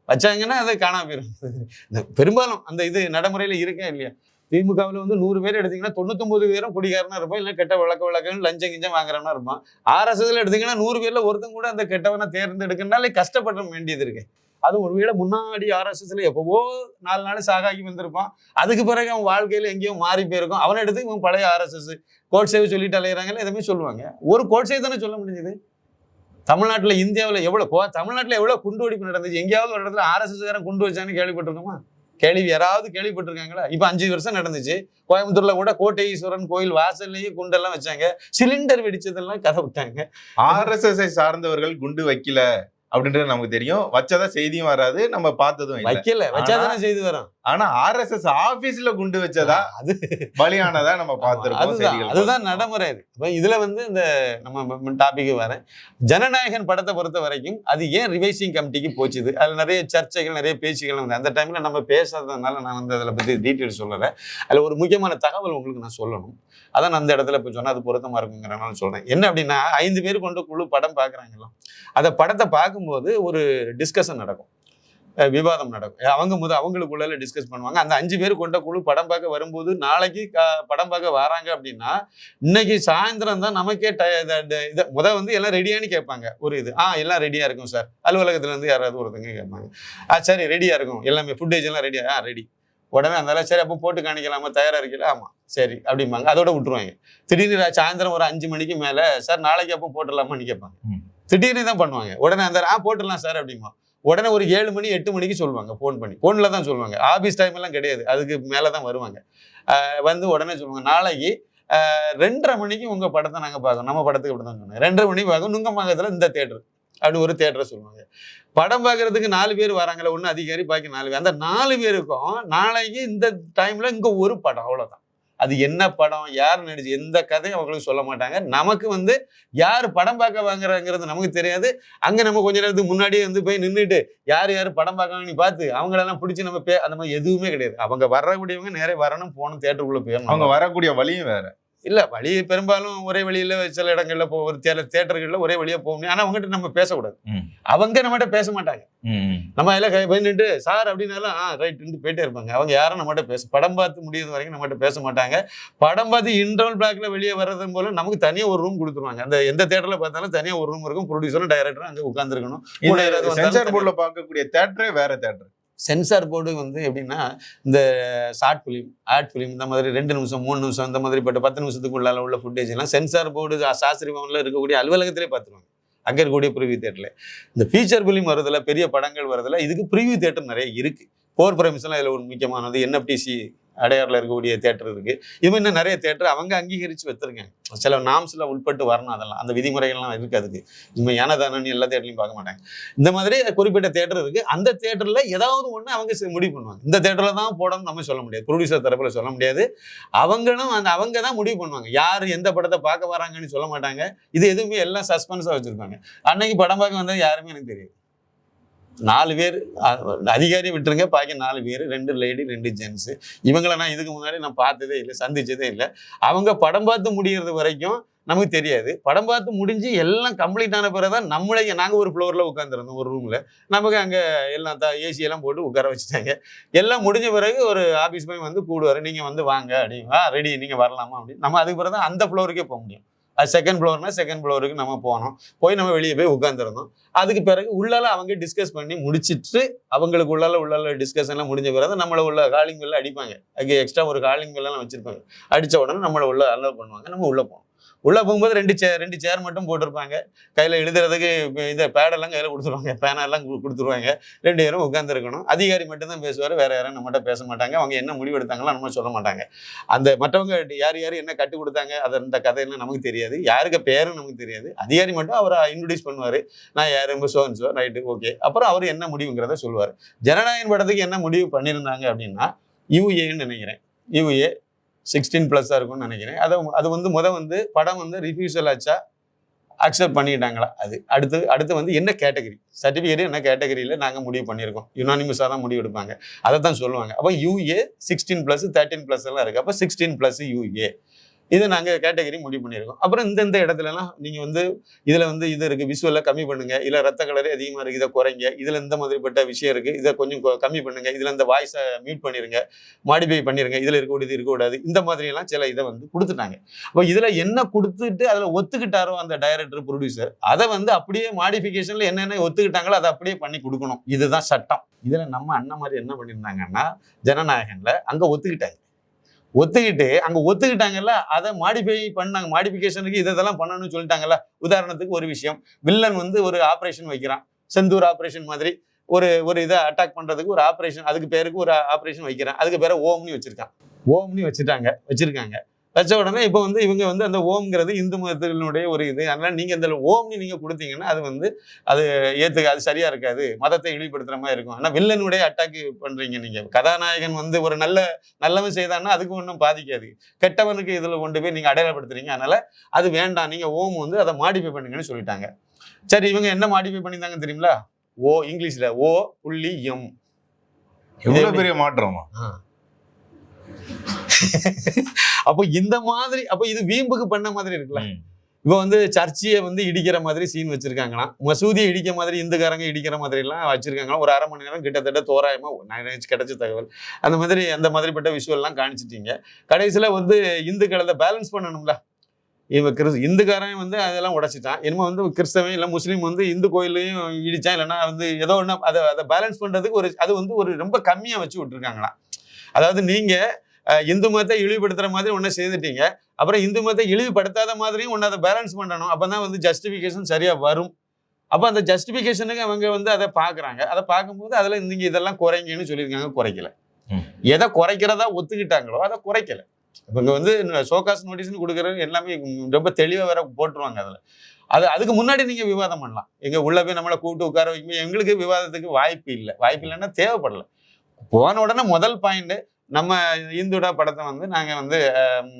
வச்சாங்கன்னா அதை காணாம போயிடும். பெரும்பாலும் அந்த இது நடைமுறையில இருக்கா இல்லையா? திமுகவில் வந்து 100 பேர் எடுத்தீங்கன்னா 99 பேரும் குடிகாரனா இருப்பான், இல்லை கெட்ட வழக்கன்னு லஞ்சம் கிஞ்சம் வாங்குறவனா இருப்பான். RSSல எடுத்தீங்கன்னா 100 பேர்ல ஒருத்தன் கூட அந்த கெட்டவனை தேர்ந்தெடுக்கனாலே கஷ்டப்பட வேண்டியது இருக்கு. அது ஒருவேளை முன்னாடி RSSல எப்பவோ 4 நாள் சாகாகி வந்திருப்பான். அதுக்கு பிறகு அவன் வாழ்க்கையில எங்கேயோ மாறி போயிருக்கும். அவனை எடுத்து இவன் பழைய RSS கோட் சேவை சொல்லிட்டு அலையிறாங்கல்ல, எதுவுமே சொல்லுவாங்க. ஒரு கோட் சேவை தானே சொல்ல முடியுது. தமிழ்நாட்டுல இந்தியாவில் தமிழ்நாட்டுல எவ்வளவு குண்டு வெடிப்பு நடந்துச்சு. எங்கேயாவது ஒரு இடத்துல RSSகாரன் குண்டு வச்சான்னு கேள்விப்பட்டிருக்கோமா? யாராவது கேள்விப்பட்டிருக்காங்களா? இப்ப 5 வருஷம் நடந்துச்சு. கோயம்புத்தூர்ல கூட கோட்டை ஈஸ்வரன் கோயில் வாசல்லையே குண்டெல்லாம் வச்சாங்க. சிலிண்டர் வெடிச்சதெல்லாம் கதை விட்டாங்க. RSSஐ சார்ந்தவர்கள் குண்டு வைக்கல அப்படின்றது நமக்கு தெரியும். வச்சதா செய்தியும் வராது, நம்ம பார்த்ததும் இல்லை. வைக்கல, வச்சாதானே செய்தி வரும். ஆனா RSS ஆபீஸ்ல குண்டு வச்சதா அது பலியானதா நம்ம பார்த்திருக்கோம். அதுதான் நடைமுறை. இதுல வந்து இந்த நம்ம டாபிக் வரேன். ஜனநாயகன் படத்தை பொறுத்த வரைக்கும் அது ஏன் ரிவைசிங் கமிட்டிக்கு போச்சுது, அதுல நிறைய சர்ச்சைகள் நிறைய பேச்சுகள் வந்து அந்த டைம்ல நம்ம பேசாததுனால நான் வந்து அதில் பத்தி டீட்டெயில் சொல்லலை. அதுல ஒரு முக்கியமான தகவல் உங்களுக்கு நான் சொல்லணும். அதான் நான் அந்த இடத்துல இப்போ சொன்னா அது பொருத்தமா இருக்குங்கிறனால சொல்றேன். என்ன அப்படின்னா 5 பேர் கொண்டு குழு படம் பார்க்குறாங்களோ, அந்த படத்தை பார்க்கும்போது ஒரு டிஸ்கஷன் நடக்கும், விவாதம் நடக்கும். அவங்களுக்குள்ள டிஸ்கஸ் பண்ணுவாங்க. அந்த 5 பேர் கொண்ட குழு படம் பார்க்க வரும்போது நாளைக்கு படம் பார்க்க வராங்க அப்படின்னா இன்னைக்கு சாயந்தரம் தான் நமக்கே வந்து எல்லாம் ரெடியானு கேட்பாங்க. ஒரு இது எல்லாம் ரெடியா இருக்கும் சார், அலுவலகத்துல இருந்து யாராவது ஒருத்தங்க கேட்பாங்க. சரி ரெடியா இருக்கும், எல்லாமே ஃபுட்டேஜ் எல்லாம் ரெடியா ரெடி. உடனே அந்த சரி அப்போ போட்டு காணிக்கலாமா, தயாரா இருக்கல, ஆமா சரி அப்படிம்பாங்க. அதோட விட்டுருவாங்க. திடீர்னு சாயந்தரம் ஒரு 5 மணிக்கு மேல சார் நாளைக்கு அப்போ போட்டுடலாமான்னு கேட்பாங்க. திடீர்னு தான் பண்ணுவாங்க. உடனே அந்த போட்டுடலாம் சார் அப்படிமா. உடனே ஒரு 7 மணி 8 மணிக்கு சொல்லுவாங்க, போன்ல தான் சொல்லுவாங்க. ஆபீஸ் டைம் எல்லாம் கிடையாது, அதுக்கு மேலதான் வருவாங்க. வந்து உடனே சொல்லுவாங்க நாளைக்கு 2:30 மணிக்கு உங்க படத்தை நாங்க பார்க்கணும். நம்ம படத்துக்கு அப்படி தான் சொன்னாங்க. 2:30 மணிக்கு பார்க்கணும் நுங்கம்பாக்கத்துல இந்த தியேட்டர் அப்படி ஒரு தியேட்டரை சொல்லுவாங்க. படம் பார்க்கறதுக்கு 4 பேர் வராங்களே, ஒண்ணு அதிகாரி பாக்கி 4 பேர். அந்த 4 பேருக்கும் நாளைக்கு இந்த டைம்ல இங்க ஒரு படம், அவ்வளவுதான். அது என்ன படம், யார் நடிச்சு, எந்த கதையும் அவங்களுக்கு சொல்ல மாட்டாங்க. நமக்கு வந்து யார் படம் பார்க்க வாங்குறாங்கிறது நமக்கு தெரியாது. அங்க நம்ம கொஞ்ச நேரத்துக்கு முன்னாடியே வந்து போய் நின்றுட்டு யார் படம் பார்க்கறாங்கன்னு பார்த்து அவங்களெல்லாம் பிடிச்சி நம்ம அந்த மாதிரி எதுவுமே கிடையாது. அவங்க வரக்கூடியவங்க நேரே வரணும், போகணும், தியேட்டருக்குள்ள போயிடணும். அவங்க வரக்கூடிய வழியும் வேற இல்ல. வழி பெரும்பாலும் ஒரே வழியில சில இடங்கள்ல ஒரு தியேட்டர்கள்ல ஒரே வழியா போக முடியும். ஆனா அவங்ககிட்ட நம்ம பேசக்கூடாது, அவங்க நம்மகிட்ட பேச மாட்டாங்க. நம்ம எல்லாம் பண்ணிட்டு சார் அப்படின்னாலும் ரைட் போயிட்டே இருப்பாங்க. அவங்க யாரும் நம்மகிட்ட படம் பார்த்து முடியுது வரைக்கும் நம்மகிட்ட பேச மாட்டாங்க. படம் பார்த்து இன்டர்வல் பிளாக்ல வெளியே வர்றது போல நமக்கு தனியா ஒரு ரூம் கொடுத்துருவாங்க. அந்த எந்த தியேட்டர்ல பார்த்தாலும் தனியா ஒரு ரூம் இருக்கும். ப்ரொடியூசரும் டைரக்டரும் அங்க உட்கார்ந்துருக்கணும். சென்சார் போர்டுல பார்க்கக்கூடிய தியேட்டரே வேற தியேட்டர். சென்சார் போர்டு வந்து எப்படின்னா இந்த ஷார்ட் ஃபிலிம், ஆட் ஃபிலிம், இந்த மாதிரி 2 நிமிஷம் 3 நிமிஷம் இந்த மாதிரி பட்ட 10 நிமிஷத்துக்குள்ளால உள்ள ஃபுட்டேஜ் எல்லாம் சென்சார் போர்டு சாஸ்திரி பவன்ல இருக்கக்கூடிய அலுவலகத்திலே பார்த்துருவாங்க. அங்கே இருக்கக்கூடிய ப்ரிவியூ தியேட்டர்ல இந்த ஃபீச்சர் ஃபிலிம் வருதுல, பெரிய படங்கள் வருதுல, இதுக்கு ப்ரிவியூ தியேட்டர் நிறைய இருக்கு. கோர் பிரைம்ஸ் எல்லாம் இதுல ஒரு முக்கியமானது. NFTC அடையாறுல இருக்கக்கூடிய தியேட்டர் இருக்கு. இது மாதிரி இன்னும் நிறைய தியேட்டர் அவங்க அங்கீகரிச்சு வச்சிருக்காங்க. சில நாம்ஸ்ல உட்பட்டு வரணும், அதெல்லாம் அந்த விதிமுறைகள்லாம் இருக்கு. அதுக்கு இனிமே ஏனதானு எல்லா தியேட்டர்லையும் பார்க்க மாட்டாங்க. இந்த மாதிரி குறிப்பிட்ட தியேட்டர் இருக்கு. அந்த தியேட்டர்ல ஏதாவது ஒண்ணு அவங்க முடிவு பண்ணுவாங்க. இந்த தியேட்டர்ல தான் போடணும் நம்ம சொல்ல முடியாது, ப்ரொடியூசர் தரப்புல சொல்ல முடியாது. அவங்களும் அவங்க தான் முடிவு பண்ணுவாங்க. யார் எந்த படத்தை பார்க்க வராங்கன்னு சொல்ல மாட்டாங்க. இது எதுவுமே எல்லாம் சஸ்பென்ஸா வச்சிருப்பாங்க. அன்னைக்கு படம் பார்க்க வந்தா யாருமே எனக்கு தெரியும். 4 பேர் அதிகாரி விட்டுருங்க, பாக்கி 4 பேர், 2 லேடி 2 ஜென்ஸ். இவங்களை நான் இதுக்கு முன்னாடி நான் பார்த்ததே இல்லை, சந்திச்சதே இல்லை. அவங்க படம் பார்த்து முடிகிறது வரைக்கும் நமக்கு தெரியாது. படம் பார்த்து முடிஞ்சு எல்லாம் கம்ப்ளீட் ஆன பிறகுதான் நாங்கள் ஒரு ஃப்ளோரில் உட்காந்துருந்தோம் ஒரு ரூமில். நமக்கு அங்கே எல்லாம் ஏசி எல்லாம் போட்டு உட்கார வச்சுட்டாங்க. எல்லாம் முடிஞ்ச பிறகு ஒரு ஆஃபீஸ் போய் வந்து கூடுவார், நீங்கள் வந்து வாங்க அப்படின்னு, ரெடி நீங்கள் வரலாமா அப்படின்னு. நம்ம அதுக்கு பிறகு தான் அந்த ஃப்ளோருக்கே போக முடியும். அது செகண்ட் ஃப்ளோர்னா செகண்ட் ஃப்ளோருக்கு நம்ம போனோம். போய் நம்ம வெளியே போய் உட்காந்துருந்தோம். அதுக்கு பிறகு உள்ளால அவங்க டிஸ்கஸ் பண்ணி முடிச்சிட்டு அவங்களுக்கு உள்ளால டிஸ்கஷன்லாம் முடிஞ்ச பிறகு நம்மளை உள்ள காலிங் பெல்லாம் அடிப்பாங்க. அங்கே எக்ஸ்ட்ரா ஒரு காலிங் பெல்லாம் வச்சிருப்பாங்க. அடித்த உடனே நம்மளை உள்ள அலோவ் பண்ணுவாங்க. நம்ம உள்ளே போனோம். உள்ளே போகும்போது ரெண்டு சேர் மட்டும் போட்டிருப்பாங்க. கையில் எழுதுறதுக்கு இதை பேடெல்லாம் கையில் கொடுத்துருவாங்க, பேனெல்லாம் கொடுத்துருவாங்க. 2 பேரும் உட்காந்துருக்கணும். அதிகாரி மட்டும்தான் பேசுவார், வேற யாரும் நம்மகிட்ட பேச மாட்டாங்க. அவங்க என்ன முடிவு எடுத்தாங்களோ நம்ம சொல்ல மாட்டாங்க. அந்த மற்றவங்க யார் என்ன கட்டு கொடுத்தாங்க அந்த கதையெல்லாம் நமக்கு தெரியாது, யாருக்கு பேரும் நமக்கு தெரியாது. அதிகாரி மட்டும் அவரை இன்ட்ரடியூஸ் பண்ணுவார், நான் யார் சோ ரைட்டு ஓகே. அப்புறம் அவர் என்ன முடிவுங்கிறத சொல்லுவார். ஜனநாயகன் படத்துக்கு என்ன முடிவு பண்ணியிருந்தாங்க அப்படின்னா யூஏன்னு நினைக்கிறேன், யூஏ 16+ இருக்கும்னு நினைக்கிறேன். அது வந்து படம் வந்து ரிஃப்யூசல் ஆச்சா அக்செப்ட் பண்ணிட்டாங்களா, அது அடுத்து வந்து என்ன கேட்டகரி சர்டிஃபிகேட் என்ன கேட்டகரியில் நாங்கள் முடிவு பண்ணியிருக்கோம். யுனானிமஸாக தான் முடிவு எடுப்பாங்க, அதை தான் சொல்லுவாங்க. அப்போ யூஏ 16+, 13+ எல்லாம் இருக்குது. அப்போ 16+ யூஏ இதை நாங்கள் கேட்டகரி முடிவு பண்ணியிருக்கோம். அப்புறம் இந்த இடத்துலலாம் நீங்கள் வந்து இதில் வந்து இது இருக்குது, விஷுவலில் கம்மி பண்ணுங்கள், இல்லை ரத்த கலரே அதிகமாக இருக்குது இதை குறைங்க, இதில் இந்த மாதிரிப்பட்ட விஷயம் இருக்குது இதை கொஞ்சம் கம்மி பண்ணுங்கள், இதில் இந்த வாய்ஸை மியூட் பண்ணிடுங்க, மாடிஃபை பண்ணிடுங்க, இதில் இருக்கக்கூடாது இந்த மாதிரியெல்லாம் சில இதை வந்து கொடுத்துட்டாங்க. அப்போ இதில் என்ன கொடுத்துட்டு அதில் ஒத்துக்கிட்டாரோ அந்த டைரக்டர் ப்ரொடியூசர், அதை வந்து அப்படியே மாடிஃபிகேஷனில் என்னென்ன ஒத்துக்கிட்டாங்களோ அதை அப்படியே பண்ணி கொடுக்கணும். இதுதான் சட்டம். இதில் நம்ம அண்ணன் மாதிரி என்ன பண்ணியிருந்தாங்கன்னா ஜனநாயகன்ல அங்கே ஒத்துக்கிட்டாங்கல்ல, அதை மாடிஃபை பண்ணாங்க. மாடிஃபிகேஷனுக்கு இதெல்லாம் பண்ணணும்னு சொல்லிட்டாங்கல்ல. உதாரணத்துக்கு ஒரு விஷயம், வில்லன் வந்து ஒரு ஆப்ரேஷன் வைக்கிறான், செந்தூர் ஆப்ரேஷன் மாதிரி ஒரு இதை அட்டாக் பண்றதுக்கு ஒரு ஆப்ரேஷன், அதுக்கு பேருக்கு ஒரு ஆப்ரேஷன் வைக்கிறான், அதுக்கு பேரை ஓம்னி வச்சிருக்காங்க. வச்ச உடனே இப்போ வந்து இவங்க வந்து அந்த ஓம்ங்கிறது இந்து மதத்தினுடைய ஒரு இது. அதனால நீங்க இந்த ஓம்னி நீங்க கொடுத்தீங்கன்னா அது அது சரியா இருக்காது, மதத்தை இழிவுபடுத்துற மாதிரி இருக்கும். ஆனா வில்லனுடைய அட்டாக் பண்றீங்க நீங்க. கதாநாயகன் வந்து ஒரு நல்லவன் செய்தான்னா அதுக்கு ஒன்றும் பாதிக்காது, கெட்டவனுக்கு இதுல கொண்டு போய் நீங்க அடையாளப்படுத்துறீங்க. அதனால அது வேண்டாம், நீங்க ஓம் வந்து அதை மாடிஃபை பண்ணுங்கன்னு சொல்லிட்டாங்க. சரி, இவங்க என்ன மாடிஃபை பண்ணியிருந்தாங்க தெரியுங்களா? இங்கிலீஷ்ல O.M. எவ்வளவு பெரிய மாற்றமா? அப்போ இந்த மாதிரி இது வீம்புக்கு பண்ண மாதிரி இருக்குல்ல. இப்போ வந்து சர்ச்சையை வந்து இடிக்கிற மாதிரி சீன் வச்சிருக்காங்களாம், மசூதியை இடிக்க மாதிரி இந்துக்காரங்க இடிக்கிற மாதிரி எல்லாம் வச்சிருக்காங்களாம். ஒரு 1/2 மணி நேரம் கிட்டத்தட்ட தோராயமா கிடைச்ச தகவல் அந்த மாதிரிப்பட்ட விஷுவல் எல்லாம் காணிச்சிட்டீங்க. கடைசியில வந்து இந்துக்களை அதை பேலன்ஸ் பண்ணணும்ல. இந்துக்காரன் வந்து அதெல்லாம் உடைச்சிட்டான், என்னமோ வந்து கிறிஸ்தவன் இல்லை முஸ்லீம் வந்து இந்து கோயிலையும் இடிச்சான், இல்லைன்னா வந்து ஏதோ ஒன்று அதை பேலன்ஸ் பண்றதுக்கு அது வந்து ஒரு ரொம்ப கம்மியா வச்சு விட்டுருக்காங்களாம். அதாவது நீங்க இந்து மதத்தை இழிவுபடுத்துற மாதிரி ஒன்றை செய்துட்டீங்க, அப்புறம் இந்து மதத்தை இழிவுபடுத்தாத மாதிரியும் ஒன்று அதை பேலன்ஸ் பண்ணணும். அப்பதான் வந்து ஜஸ்டிஃபிகேஷன் சரியா வரும். அப்போ அந்த ஜஸ்டிஃபிகேஷனுக்கு அவங்க வந்து அதை பார்க்குறாங்க. அதை பார்க்கும்போது அதில் நீங்க இதெல்லாம் குறைங்கன்னு சொல்லியிருக்காங்க, குறைக்கல. எதை குறைக்கிறதா ஒத்துக்கிட்டாங்களோ அதை குறைக்கல. இவங்க வந்து ஷோகாஸ் நோட்டீஸ்னு கொடுக்குறது எல்லாமே ரொம்ப தெளிவாக வேற போட்டுருவாங்க. அதுக்கு முன்னாடி நீங்க விவாதம் பண்ணலாம். எங்க உள்ள போய் நம்மளை கூப்பிட்டு உட்கார வைக்கும்போது எங்களுக்கு விவாதத்துக்கு வாய்ப்பு இல்லைன்னா தேவைப்படல. போன உடனே முதல் பாயிண்ட், நம்ம இந்துடா படத்தை வந்து நாங்கள் வந்து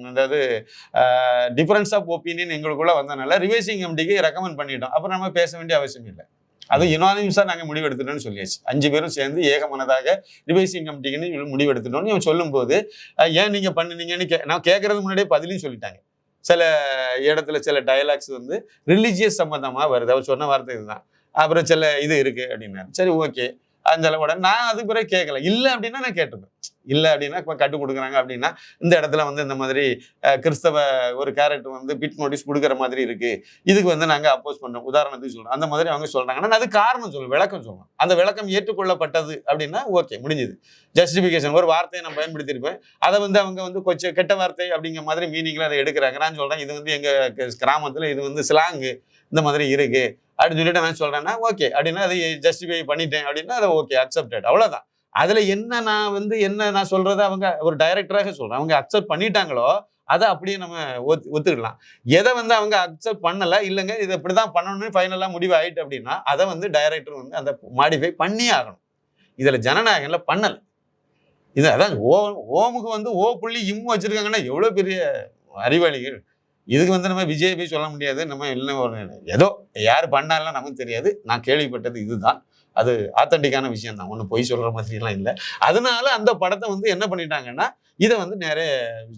அதாவது டிஃபரன்ஸ் ஆஃப் ஒப்பீனியன் எங்களுக்குள்ள வந்ததுனால ரிவைசிங் கமிட்டிக்கு ரெக்கமெண்ட் பண்ணிட்டோம். அப்புறம் நம்ம பேச வேண்டிய அவசியம் இல்லை. அது யுனானிமஸாக நாங்கள் முடிவெடுத்துட்டோம்னு சொல்லியாச்சு. 5 பேரும் சேர்ந்து ஏகமனதாக ரிவைசிங் கமிட்டிக்குன்னு முடிவெடுத்துட்டோம்னு இவன் சொல்லும்போது ஏன் நீங்கள் பண்ணுனீங்கன்னு நான் கேட்கறது முன்னாடியே பதிலையும் சொல்லிட்டாங்க. சில இடத்துல சில டயலாக்ஸ் வந்து ரிலீஜியஸ் சம்மந்தமாக வருது, அவர் சொன்ன வார்த்தை இதுதான். அப்புறம் சில இது இருக்கு அப்படின்னாரு. சரி ஓகே, அந்த உடனே நான் அதுக்கு பிறகு கேட்கல. இல்லை அப்படின்னா நான் கேட்டுப்பேன். இல்லை அப்படின்னா இப்போ கட்டு கொடுக்குறாங்க அப்படின்னா இந்த இடத்துல வந்து இந்த மாதிரி கிறிஸ்தவ ஒரு கேரக்டர் வந்து பிட் நோட்டீஸ் கொடுக்குற மாதிரி இருக்கு, இதுக்கு வந்து நாங்கள் அப்போஸ் பண்ணோம், உதாரணத்துக்கு சொல்றோம். அந்த மாதிரி அவங்க சொல்றாங்கன்னா அது காரணம் சொல்லணும், விளக்கம் சொல்லணும். அந்த விளக்கம் ஏற்றுக்கொள்ளப்பட்டது அப்படின்னா ஓகே, முடிஞ்சது. ஜஸ்டிஃபிகேஷன் ஒரு வார்த்தையை நான் பயன்படுத்தியிருப்பேன், அதை வந்து அவங்க வந்து கொஞ்சம் கெட்ட வார்த்தை அப்படிங்கிற மாதிரி மீனிங்ல அதை எடுக்கிறாங்க. நான் சொல்றேன் இது வந்து எங்க கிராமத்தில் இது வந்து ஸ்லாங்கு இந்த மாதிரி இருக்கு அப்படின்னு சொல்லிட்டு நான் சொல்றேன்னா ஓகே அப்படின்னா அதை ஜஸ்டிஃபை பண்ணிட்டேன் அப்படின்னா அதை ஓகே அக்செப்டட், அவ்வளவுதான். அதுல நான் சொல்றதை அவங்க ஒரு டைரக்டராக சொல்றேன், அவங்க அக்செப்ட் பண்ணிட்டாங்களோ அதை அப்படியே நம்ம ஒத்துக்கலாம். எதை வந்து அவங்க அக்செப்ட் பண்ணல, இல்லைங்க இது இப்படிதான் பண்ணணும்னு ஃபைனலா முடிவு ஆயிட்டு அப்படின்னா அதை வந்து டைரக்டர் வந்து அதை மாடிஃபை பண்ணி ஆகணும். இதுல ஜனநாயகன்ல பண்ணல. இது அதான் ஓமுக்கு வந்து O.M வச்சிருக்காங்கன்னா எவ்வளவு பெரிய அறிவாளிகள். இதுக்கு வந்து நம்ம விஜய் போய் சொல்ல முடியாது, நம்ம இல்லை ஏதோ யார் பண்ணாலும் நமக்கு தெரியாது. நான் கேள்விப்பட்டது இதுதான், அது ஆத்தன்டிக்கான விஷயம் தான், ஒன்றும் பொய் சொல்ற மாதிரிலாம் இல்லை. அதனால அந்த படத்தை வந்து என்ன பண்ணிட்டாங்கன்னா இதை வந்து நேரே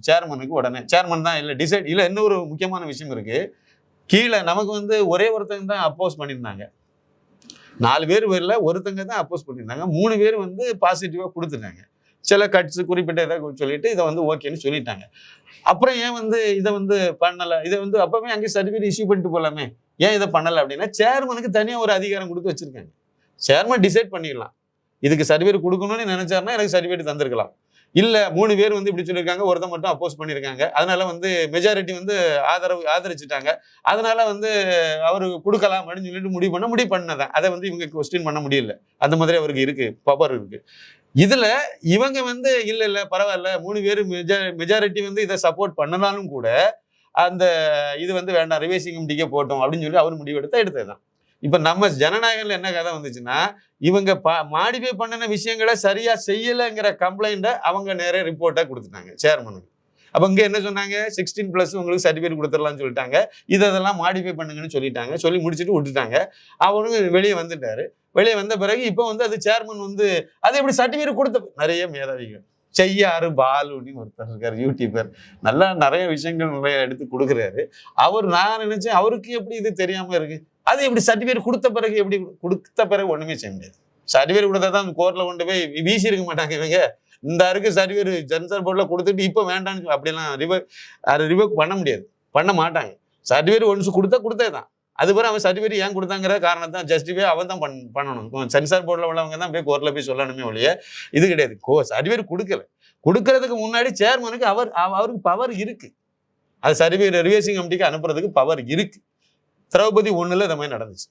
சேர்மனுக்கு உடனே சேர்மன் தான் இல்லை டிசைட் இல்லை. இன்னொரு முக்கியமான விஷயம் இருக்கு. கீழே நமக்கு வந்து ஒரே ஒருத்தங்க தான் அப்போஸ் பண்ணியிருந்தாங்க. 4 பேர் வரல, ஒருத்தங்க தான் அப்போஸ் பண்ணியிருந்தாங்க. 3 பேர் வந்து பாசிட்டிவா கொடுத்துட்டாங்க. சில கட்ஸ் குறிப்பிட்ட இதை சொல்லிட்டு இதை வந்து ஓகேன்னு சொல்லிட்டாங்க. அப்புறம் ஏன் வந்து இதை வந்து பண்ணல? இதை வந்து அப்பவே அங்கே சர்டிஃபிகேட் இஷ்யூ பண்ணிட்டு போலாமே, ஏன் இதை பண்ணல அப்படின்னா சேர்மனுக்கு தனியா ஒரு அதிகாரம் கொடுத்து வச்சிருக்காங்க. சேர்மன் டிசைட் பண்ணிடலாம், இதுக்கு சர்டிஃபிகேட் கொடுக்கணும்னு நினைச்சாருன்னா எனக்கு சர்டிஃபிகேட் தந்திருக்கலாம். இல்ல 3 பேர் வந்து இப்படி சொல்லியிருக்காங்க, ஒருத்தன் மட்டும் அப்போஸ் பண்ணியிருக்காங்க, அதனால வந்து மெஜாரிட்டி வந்து ஆதரிச்சுட்டாங்க, அதனால வந்து அவரு கொடுக்கலாம் அப்படின்னு சொல்லிட்டு முடிவு பண்ணதான். அதை வந்து இவங்க கொஸ்டின் பண்ண முடியல. அந்த மாதிரி அவருக்கு இருக்கு, பவர் இருக்கு. இதுல இவங்க வந்து இல்ல பரவாயில்ல 3 பேர் மெஜாரிட்டி வந்து இதை சப்போர்ட் பண்ணனாலும் கூட அந்த இது வந்து வேண்டாம், ரிவைசிங் கமிட்டிக்கே போட்டோம் அப்படின்னு சொல்லி அவர் எடுத்ததுதான். இப்ப நம்ம ஜனநாயகம்ல என்ன கதை வந்துச்சுன்னா, இவங்க மாடிஃபை பண்ணின விஷயங்களை சரியா செய்யலைங்கிற கம்ப்ளைண்ட்டை அவங்க நிறைய ரிப்போர்ட்டா கொடுத்துட்டாங்க சேர்மனுக்கு. அப்ப இங்க என்ன சொன்னாங்க, 16+ உங்களுக்கு சர்டிஃபிகேட் கொடுத்துடலாம்னு சொல்லிட்டாங்க, இதெல்லாம் மாடிஃபை பண்ணுங்கன்னு சொல்லிட்டாங்க. சொல்லி முடிச்சுட்டு விட்டுட்டாங்க. அவரும் வெளியே வந்துட்டாரு. வெளியே வந்த பிறகு இப்போ வந்து அது சேர்மன் வந்து அது எப்படி சர்டிஃபிகேட் கொடுத்த நிறைய மேதாவிகள் செய்யாறு பாலுன்னு ஒருத்தர் இருக்காரு, யூடியூபர், நல்லா நிறைய விஷயங்கள் நிறைய எடுத்து கொடுக்குறாரு. நான் நினைச்சேன் அவருக்கு எப்படி இது தெரியாம இருக்கு, அது எப்படி சர்டிஃபிகேட் கொடுத்த பிறகு ஒண்ணுமே செய்ய முடியாது. சர்டிஃபிகேட் கொடுத்தா தான் கோர்ட்ல கொண்டு போய் வீசி இருக்க மாட்டாங்க இவங்க. இந்த அருக்கு சர்டிஃபிகேட் சென்சார் போர்ட்ல கொடுத்துட்டு இப்போ வேண்டான்னு அப்படிலாம் ரிவோக் பண்ண முடியாது, பண்ண மாட்டாங்க. சர்டிஃபிகேட் ஒன்ஸ் கொடுத்தே தான். அது பிறகு அவன் சர்டிஃபிகேட் ஏன் கொடுத்தாங்கிற காரணத்தான் ஜஸ்டிஃபை அவன் தான் பண்ணணும். சென்சார் போர்டில் உள்ளவங்க தான் போய் கோர்ட்ல போய் சொல்லணுமே ஒழிய இது கிடையாது. சர்டிஃபிகேட் கொடுக்கறதுக்கு முன்னாடி சேர்மனுக்கு அவருக்கு பவர் இருக்கு. அது சர்டிஃபிகேட் ரிவைசிங் கமிட்டிக்கு அனுப்புறதுக்கு பவர் இருக்கு. திரௌபதி 1ல் இந்த மாதிரி நடந்துச்சு.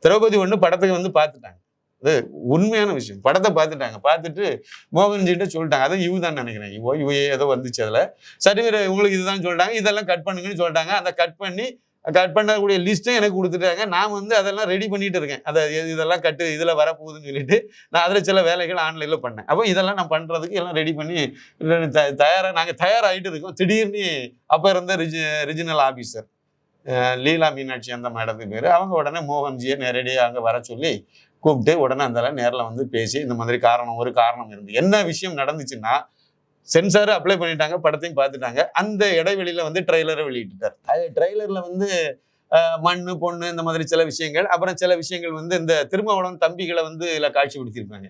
திரௌபதி 1 படத்துக்கு வந்து பார்த்துட்டாங்க. அது உண்மையான விஷயம். படத்தை பார்த்துட்டு மோகன்ஜிட்ட சொல்லிட்டாங்க. அதுவும் இவ தான் நினைக்கிறேன், இவ ஏதோ வந்துச்சு. அதுல சர்டிஃபிகேட் உங்களுக்கு இதுதான் சொல்லிட்டாங்க, இதெல்லாம் கட் பண்ணுங்கன்னு சொல்லிட்டாங்க. அந்த கட் பண்ணக்கூடிய லிஸ்ட்டும் எனக்கு கொடுத்துட்டாங்க. நான் வந்து அதெல்லாம் ரெடி பண்ணிட்டு இருக்கேன். இதெல்லாம் இதுல வரப்போகுதுன்னு சொல்லிட்டு நான் அதுல சில வேலைகள் ஆன்லைன்ல பண்ணேன். அப்போ இதெல்லாம் நான் பண்றதுக்கு எல்லாம் ரெடி பண்ணி நாங்க தயாராகிட்டு இருக்கோம். திடீர்னு அப்ப இருந்த ரிஜினல் ஆபீசர் லீலா மீனாட்சி அந்த மேடத்துக்கு பேரு, அவங்க உடனே மோகன்ஜியை நேரடியாக அங்க வர சொல்லி கூப்பிட்டு உடனே அந்த நேரில் வந்து பேசி இந்த மாதிரி ஒரு காரணம் இருந்து என்ன விஷயம் நடந்துச்சுன்னா, சென்சார் அப்ளை பண்ணிட்டாங்க, படத்தையும் பார்த்துட்டாங்க. அந்த இடைவெளியில வந்து ட்ரெய்லரை வெளியிட்டுட்டார். அது ட்ரெய்லர்ல வந்து மண்ணு பொண்ணு இந்த மாதிரி சில விஷயங்கள், அப்புறம் சில விஷயங்கள் வந்து இந்த திருமாவளவன் தம்பிகளை வந்து இதுல காட்சிப்படுத்தியிருப்பாங்க.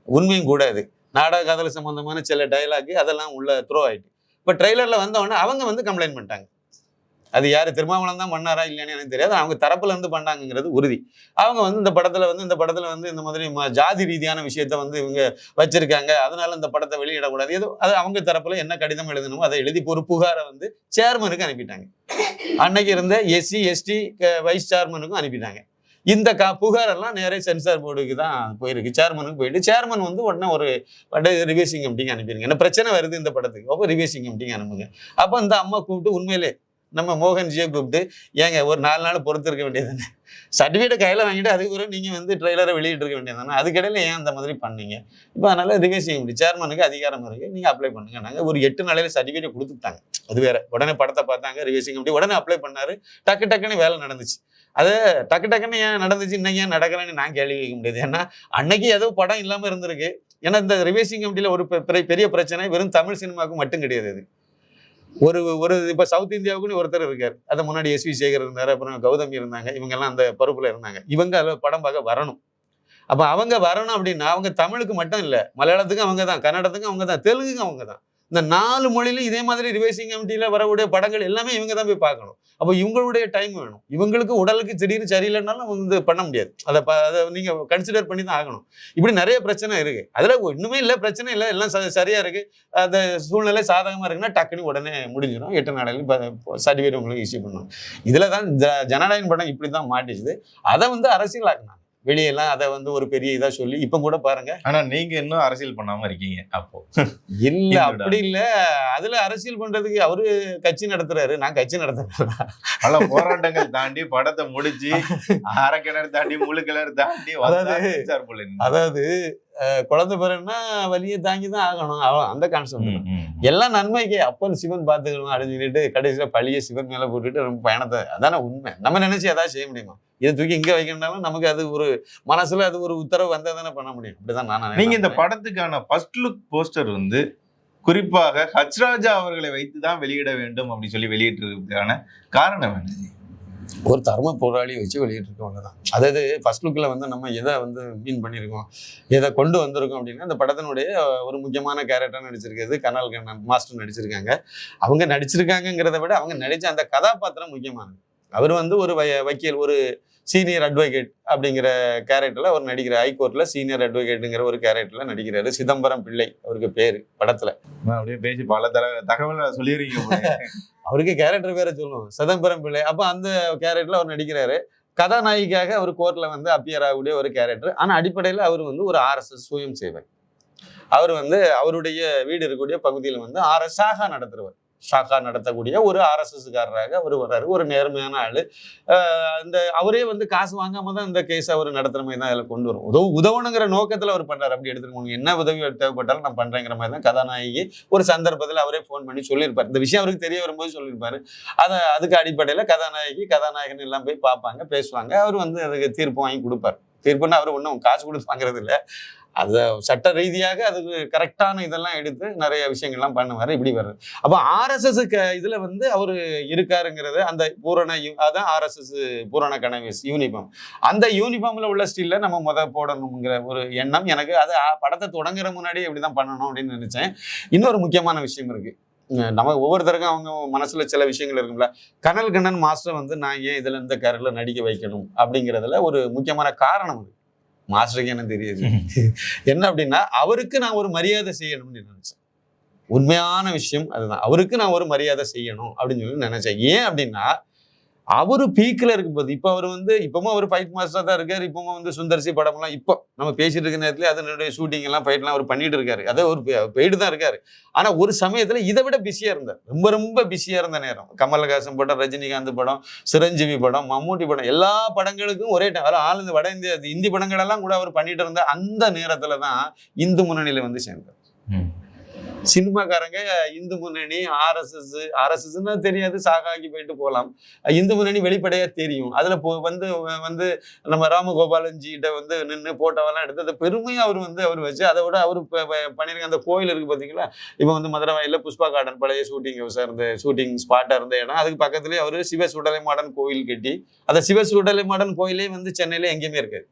உண்மையும் கூட அது நாடக காதல் சம்பந்தமான சில டைலாக் அதெல்லாம் உள்ள த்ரோ ஆயிட்டு. இப்ப ட்ரெய்லர்ல வந்தவொடனே அவங்க வந்து கம்ப்ளைண்ட் பண்ணிட்டாங்க. அது யாரு திருமாவளவன் தான் பண்ணாரா இல்லையான்னு எனக்கு தெரியாது. அவங்க தரப்புல இருந்து பண்ணாங்கிறது உறுதி. அவங்க வந்து இந்த படத்துல வந்து இந்த மாதிரி ஜாதி ரீதியான விஷயத்த வந்து இவங்க வச்சிருக்காங்க, அதனால இந்த படத்தை வெளியிடக்கூடாது, ஏதோ அது அவங்க தரப்புல என்ன கடிதம் எழுதணுமோ அதை எழுதி ஒரு புகாரை வந்து சேர்மனுக்கு அனுப்பிட்டாங்க. அன்னைக்கு இருந்த SC ST வைஸ் சேர்மனுக்கும் அனுப்பிட்டாங்க. இந்த புகாரெல்லாம் நேரே சென்சார் போர்டுக்கு தான் போயிருக்கு, சேர்மனுக்கு போயிட்டு சேர்மன் வந்து உடனே ஒரு ரிவைசிங் கமிட்டிக்கு அனுப்பிடுங்க, என்ன பிரச்சனை வருது இந்த படத்துக்கு, அப்போ ரிவைசிங் கமிட்டிக்கு அனுப்புங்க. அப்போ இந்த அம்மா கூப்பிட்டு உண்மையிலே நம்ம மோகன்ஜியை கூப்பிட்டு, ஏங்க ஒரு 4 நாள் பொறுத்திருக்க வேண்டியது, சர்டிஃபிகேட்டை கையில் வாங்கிட்டு அதுக்கு பிறகு நீங்கள் வந்து ட்ரெய்லரை வெளியிட்டு இருக்க வேண்டியது, அதுக்கிடையில ஏன் அந்த மாதிரி பண்ணீங்க? இப்போ அதனால ரிவைசிங் கமிட்டி சேர்மனுக்கு அதிகாரம் இருக்கு, நீங்கள் அப்ளை பண்ணுங்க. நாங்கள் ஒரு 8 நாளையில சர்டிஃபிகேட் கொடுத்துட்டாங்க. அது வேற, உடனே படத்தை பார்த்தாங்க, ரிவைசிங் கமிட்டி உடனே அப்ளை பண்ணாரு. டக்குன்னு வேலை நடந்துச்சு. அது டக்குன்னு ஏன் நடந்துச்சு, இன்னைக்கு ஏன் நடக்கலன்னு நான் கேள்வி கேட்க முடியாது. ஏன்னா அன்னைக்கு ஏதோ படம் இல்லாமல் இருந்திருக்கு. ஏன்னா இந்த ரிவைசிங் கமிட்டியில ஒரு பெரிய பிரச்சனை வெறும் தமிழ் சினிமாவுக்கு மட்டும் கிடையாது. அது ஒரு இப்ப சவுத் இந்தியாவுக்குன்னு ஒருத்தர் இருக்காரு. அதை முன்னாடி SV சேகர் இருந்தாரு, அப்புறம் கௌதமி இருந்தாங்க, இவங்க எல்லாம் அந்த பொறுப்புல இருந்தாங்க. இவங்க அதுல படம் பார்க்க வரணும். அப்ப அவங்க வரணும் அப்படின்னா அவங்க தமிழுக்கு மட்டும் இல்ல, மலையாளத்துக்கும் அவங்க தான், கன்னடத்துக்கும் அவங்க தான், தெலுங்குக்கும் அவங்க தான். இந்த 4 மொழியிலும் இதே மாதிரி ரிவைசிங் கமிட்டியில வரக்கூடிய படங்கள் எல்லாமே இவங்க தான் போய் பார்க்கணும். அப்போ இவங்களுடைய டைம் வேணும். இவங்களுக்கு உடலுக்கு திடீர்னு சரியில்லைன்னாலும் வந்து பண்ண முடியாது. அதை நீங்க கன்சிடர் பண்ணி தான் ஆகணும். இப்படி நிறைய பிரச்சனை இருக்கு. அதுல இன்னுமே இல்லை, பிரச்சனை இல்லை, எல்லாம் சரியா இருக்கு, அந்த சூழ்நிலை சாதகமா இருக்குன்னா டக்குன்னு உடனே முடிஞ்சிடும். 8 நாளையில சர்டிஃபிகேட் உங்களுக்கு இஷ்யூ பண்ணணும். இதுலதான் ஜனநாயகம் படம் இப்படிதான் மாட்டிச்சுது. அதை வந்து அரசியலாக்குனாங்க வெளியெல்லாம், அதை வந்து ஒரு பெரிய இதா சொல்லி இப்ப கூட பாருங்க. ஆனா நீங்க இன்னும் அரசியல் பண்ணாம இருக்கீங்க. அப்போ இல்ல அப்படி இல்ல, அதுல அரசியல் பண்றதுக்கு அவரு கட்சி நடத்துறாரு, நான் கட்சி நடத்துறேன். பல போராட்டங்கள் தாண்டி படத்தை முடிச்சு அரைக்கிணறு தாண்டி முழு கிணறு தாண்டி அதாவது குழந்தை பிறகுனா வலியை தாங்கிதான் ஆகணும், அந்த கான்செப்ட். எல்லாம் நன்மைக்கு அப்பன் சிவன் பார்த்துக்கணும் அப்படின்னு சொல்லிட்டு கடைசியில பழிய சிவன் மேல போட்டுட்டு ரொம்ப பயணத்தை, அதான உண்மை. நம்ம நினைச்சு ஏதாவது செய்ய முடியுமா? இதை தூக்கி இங்க வைக்கணும்னாலும் நமக்கு அது ஒரு மனசுல அது ஒரு உத்தரவு வந்தா தானே பண்ண முடியும். அப்படிதான் நான். நீங்க இந்த படத்துக்கான ஃபர்ஸ்ட் லுக் போஸ்டர் வந்து குறிப்பாக ஹச்ராஜா அவர்களை வைத்துதான் வெளியிட வேண்டும் அப்படின்னு சொல்லி வெளியிட்டிருக்கான காரணம் என்ன? ஒரு தர்ம போராளியை வச்சு வெளியிட்டிருக்கோம், அவ்வளவுதான். அதாவது ஃபர்ஸ்ட் லுக்ல வந்து நம்ம எதை வந்து மீன் பண்ணியிருக்கோம், எதை கொண்டு வந்திருக்கோம் அப்படின்னா, இந்த படத்தினுடைய ஒரு முக்கியமான கேரக்டர் நடிச்சிருக்கிறது கனல் கண்ணன் மாஸ்டர் நடிச்சிருக்காங்க. அவங்க நடிச்சிருக்காங்கிறத விட அவங்க நடிச்ச அந்த கதாபாத்திரம் முக்கியமானது. அவர் வந்து ஒரு வக்கீல், ஒரு சீனியர் அட்வொகேட் அப்படிங்கிற கேரக்டர்ல அவர் நடிக்கிற, ஹைகோர்ட்ல சீனியர் அட்வொகேட்டுங்கிற ஒரு கேரக்டர்ல நடிக்கிறாரு. சிதம்பரம் பிள்ளை அவருக்கு பேரு படத்துல. அப்படியே பேசி பல தகவலை சொல்லிடுறீங்க. அவருக்கு கேரக்டர் பேரை சொல்லுவோம், சிதம்பரம் பிள்ளை. அப்ப அந்த கேரக்டர்ல அவர் நடிக்கிறாரு. கதாநாயகிக்காக அவர் கோர்ட்ல வந்து அப்பியர் ஆகக்கூடிய ஒரு கேரக்டர். ஆனா அடிப்படையில அவர் வந்து ஒரு RSS சுயம் சேவை. அவர் வந்து அவருடைய வீடு இருக்கக்கூடிய பகுதியில் வந்து சாகா நடத்துறவர். ஷாக்கா நடத்தக்கூடிய ஒரு RSSகாரராக அவர் வர்றாரு. ஒரு நேர்மையான ஆளு. இந்த அவரே வந்து காசு வாங்காம தான் இந்த கேஸ் அவர் நடத்துற மாதிரி தான் அதில் கொண்டு வரும். உதவணுங்கிற நோக்கத்தில் அவர் பண்றாரு. அப்படி எடுத்துக்கணும், என்ன உதவி தேவைப்பட்டாலும் நான் பண்றேங்கிற மாதிரி தான் கதாநாயகி ஒரு சந்தர்ப்பத்தில் அவரே ஃபோன் பண்ணி சொல்லியிருப்பார். இந்த விஷயம் அவருக்கு தெரிய வரும்போது சொல்லியிருப்பாரு. அதுக்கு அடிப்படையில் கதாநாயகன் எல்லாம் போய் பார்ப்பாங்க, பேசுவாங்க. அவர் வந்து அதுக்கு தீர்ப்பு வாங்கி கொடுப்பார். தீர்ப்புன்னா அவர் ஒன்றும் காசு கொடுத்து வாங்குறது இல்லை. அதை சட்ட ரீதியாக அதுக்கு கரெக்டான இதெல்லாம் எடுத்து நிறைய விஷயங்கள்லாம் பண்ணுவார். இப்படி வருது. அப்போ RSS இதுல வந்து அவரு இருக்காருங்கிறது அந்த அதான் RSS பூரண கனவேஸ் யூனிஃபார்ம். அந்த யூனிஃபார்ம்ல உள்ள ஸ்டில்ல நம்ம போடணுங்கிற ஒரு எண்ணம் எனக்கு. அது படத்தை தொடங்குற முன்னாடி இப்படிதான் பண்ணணும் அப்படின்னு நினைச்சேன். இன்னொரு முக்கியமான விஷயம் இருக்கு. நம்ம ஒவ்வொருத்தருக்கும் அவங்க மனசுல சில விஷயங்கள் இருக்கும்ல. கனல் கண்ணன் மாஸ்டர் வந்து நான் ஏன் இதுல இந்த கேரக்டர்ல நடிக்க வைக்கணும் அப்படிங்கிறதுல ஒரு முக்கியமான காரணம் அது. மாஸ்டருக்கு என்ன தெரியுது என்ன அப்படின்னா, அவருக்கு நான் ஒரு மரியாதை செய்யணும்னு நினைச்சேன். உண்மையான விஷயம் அதுதான். அவருக்கு நான் ஒரு மரியாதை செய்யணும் அப்படின்னு சொல்லி நினைச்சேன். ஏன் அப்படின்னா, அவரு பீக்ல இருக்கும்போது, இப்ப அவர் வந்து இப்பவும் அவர் ஃபைட் மாஸ்டரா தான் இருக்காரு. இப்பவும் வந்து சுந்தர்சி படம்லாம் இப்போ நம்ம பேசிட்டு இருக்க நேரத்துல அதனுடைய ஷூட்டிங் எல்லாம் ஃபைட்லாம் அவர் பண்ணிட்டு இருக்காரு. அதை ஒரு போயிட்டு தான் இருக்காரு. ஆனா ஒரு சமயத்துல இதை விட பிஸியா இருந்தார். ரொம்ப ரொம்ப பிஸியா இருந்த நேரம். கமல்ஹாசன் படம், ரஜினிகாந்த் படம், சிரஞ்சீவி படம், மம்மூட்டி படம், எல்லா படங்களுக்கும் ஒரே டைம் ஆள் வட இந்திய இந்தி படங்கள் எல்லாம் கூட அவர் பண்ணிட்டு இருந்த அந்த நேரத்துல தான் இந்து முன்னணியில வந்து சேர்ந்தார். சினிமாக்காரங்க இந்து முன்னணி, RSSன்னா தெரியாது, சாகாக்கி போயிட்டு போகலாம். இந்து முன்னணி வெளிப்படையா தெரியும். அதுல வந்து நம்ம ராமகோபாலன்ஜிட்ட வந்து நின்று போட்டோவெல்லாம் எடுத்து அதை பெருமையா அவர் வச்சு, அதை விட அவர் பண்ணிருக்க அந்த கோயில் இருக்கு பாத்தீங்களா. இப்ப வந்து மதுரவாயில புஷ்பா கார்டன் பழைய ஷூட்டிங் இருந்த ஷூட்டிங் ஸ்பாட்டா இருந்த இடம். அதுக்கு பக்கத்துலயே அவரு சிவ சுடலை மாடன் கோயில் கட்டி, அந்த சிவ சுடலை மாடன் கோயிலே வந்து சென்னையில எங்கேயுமே இருக்காது.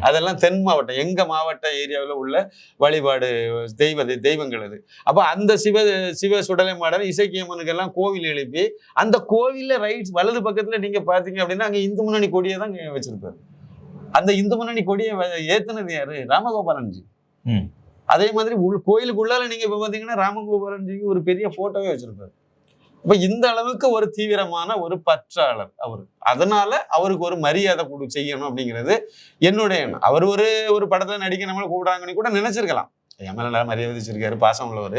அதெல்லாம் தென் மாவட்டம், எங்க மாவட்ட ஏரியாவில் உள்ள வழிபாடு தெய்வங்கள் அது. அப்ப அந்த சிவ சுடலை மாடன் இசக்கியம்மனுக்கெல்லாம் கோவில் எழுப்பி, அந்த கோவில்ல வலது பக்கத்துல நீங்க பாத்தீங்க அப்படின்னா அங்க இந்து முன்னணி கொடியை தான் வச்சிருப்பாரு. அந்த இந்து முன்னணி கொடியை ஏத்துனது யாரு? ராமகோபாலன்ஜி. அதே மாதிரி கோயிலுக்குள்ளால நீங்க இப்ப பாத்தீங்கன்னா ராமகோபாலன்ஜிக்கு ஒரு பெரிய போட்டோவே வச்சிருப்பாரு. இப்ப இந்த அளவுக்கு ஒரு தீவிரமான ஒரு பற்றாளர் அவர். அதனால அவருக்கு ஒரு மரியாதை செய்யணும் அப்படிங்கிறது என்னுடைய எண்ணம். அவர் ஒரு படத்துல நடிக்க நம்மளை கூப்பிடாங்கன்னு கூட நினைச்சிருக்கலாம். என் மேல மரியாதை வச்சிருக்காரு, பாசம் உள்ளவர்.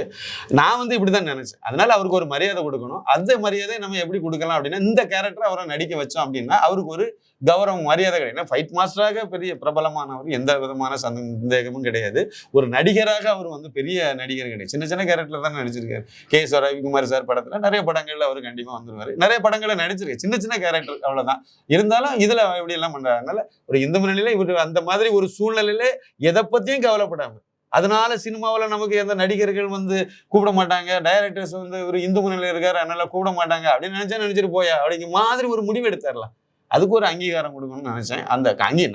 நான் வந்து இப்படிதான் நினைச்சேன். அதனால அவருக்கு ஒரு மரியாதை கொடுக்கணும். அந்த மரியாதையை நம்ம எப்படி கொடுக்கலாம் அப்படின்னா, இந்த கேரக்டர் அவரை நடிக்க வச்சோம் அப்படின்னா அவருக்கு ஒரு கௌரவம், மரியாதை கிடையாது. ஃபைட் மாஸ்டராக பெரிய பிரபலமானவர், எந்த விதமான சந்தேகமும் கிடையாது. ஒரு நடிகராக அவர் வந்து பெரிய நடிகர் கிடையாது. சின்ன சின்ன கேரக்டர் தான் நடிச்சிருக்காரு. KS ரவிக்குமார் சார் படத்துல நிறைய படங்கள்ல அவர் கண்டிப்பா வந்துருவாரு. நிறைய படங்களை நடிச்சிருக்காரு, சின்ன சின்ன கேரக்டர், அவ்வளவுதான். இருந்தாலும் இதுல எப்படி எல்லாம் பண்றாங்க. அதனால ஒரு இந்து முன்னணியில இவர் அந்த மாதிரி ஒரு சூழ்நிலையில எதை பத்தியும் கவலைப்படாம, அதனால சினிமாவில் நமக்கு எந்த நடிகர்கள் வந்து கூப்பிட மாட்டாங்க, டைரக்டர்ஸ் வந்து ஒரு இந்து முன்னணியில் இருக்காரு அதனால கூப்பிட மாட்டாங்க அப்படின்னு நினைச்சிட்டு போயா அப்படிங்கிற மாதிரி ஒரு முடிவு எடுத்துடலாம். அதுக்கு ஒரு அங்கீகாரம் கொடுக்கணும்னு நினைச்சேன்.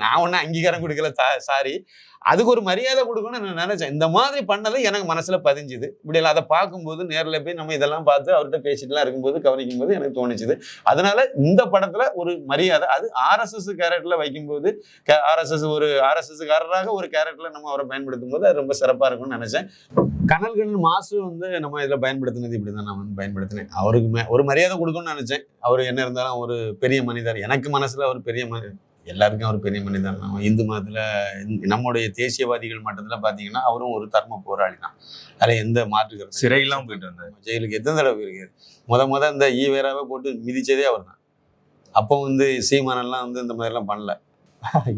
நான் ஒன்னும் அங்கீகாரம் கொடுக்கல, சாரி. அதுக்கு ஒரு மரியாதை கொடுக்கணும்னு நான் நினைச்சேன். இந்த மாதிரி பண்ணது எனக்கு மனசுல பதிஞ்சுது. இப்படி எல்லாம் அதை பார்க்கும்போது நேரில் போய் நம்ம இதெல்லாம் பார்த்து அவர்கிட்ட பேசிட்டுலாம் இருக்கும்போது கவனிக்கும் போது எனக்கு தோணுச்சுது. அதனால இந்த படத்துல ஒரு மரியாதை, அது RSS கேரக்டர்ல வைக்கும்போது, RSSகாரராக ஒரு கேரக்டர்ல நம்ம அவரை பயன்படுத்தும் போது அது ரொம்ப சிறப்பா இருக்கும்னு நினைச்சேன். கனல் கண்ணன் மாஸ்டர் வந்து நம்ம இதுல பயன்படுத்தினது இப்படிதான் நான் வந்து பயன்படுத்தினேன். அவருக்கு ஒரு மரியாதை கொடுக்கணும்னு நினைச்சேன். அவர் என்ன இருந்தாலும் ஒரு பெரிய மனிதர், எனக்கு மனசுல ஒரு பெரிய மனிதர், எல்லாருக்கும் ஒரு பெரிய மனிதர். நம்ம இந்து மதத்துல நம்முடைய தேசியவாதிகள் மட்டத்துல பாத்தீங்கன்னா அவரும் ஒரு தர்ம போராளி தான். அதில் எந்த மாற்றுக்கிறது. சிறையெல்லாம் போயிட்டு வந்தார், ஜெயிலுக்கு எத்தனை தடவை போயிருக்காரு. முத இந்த ஈவேராவை போட்டு மிதிச்சதே அவர் தான். அப்போ வந்து சீமானெல்லாம் வந்து இந்த மாதிரிலாம் பண்ணல.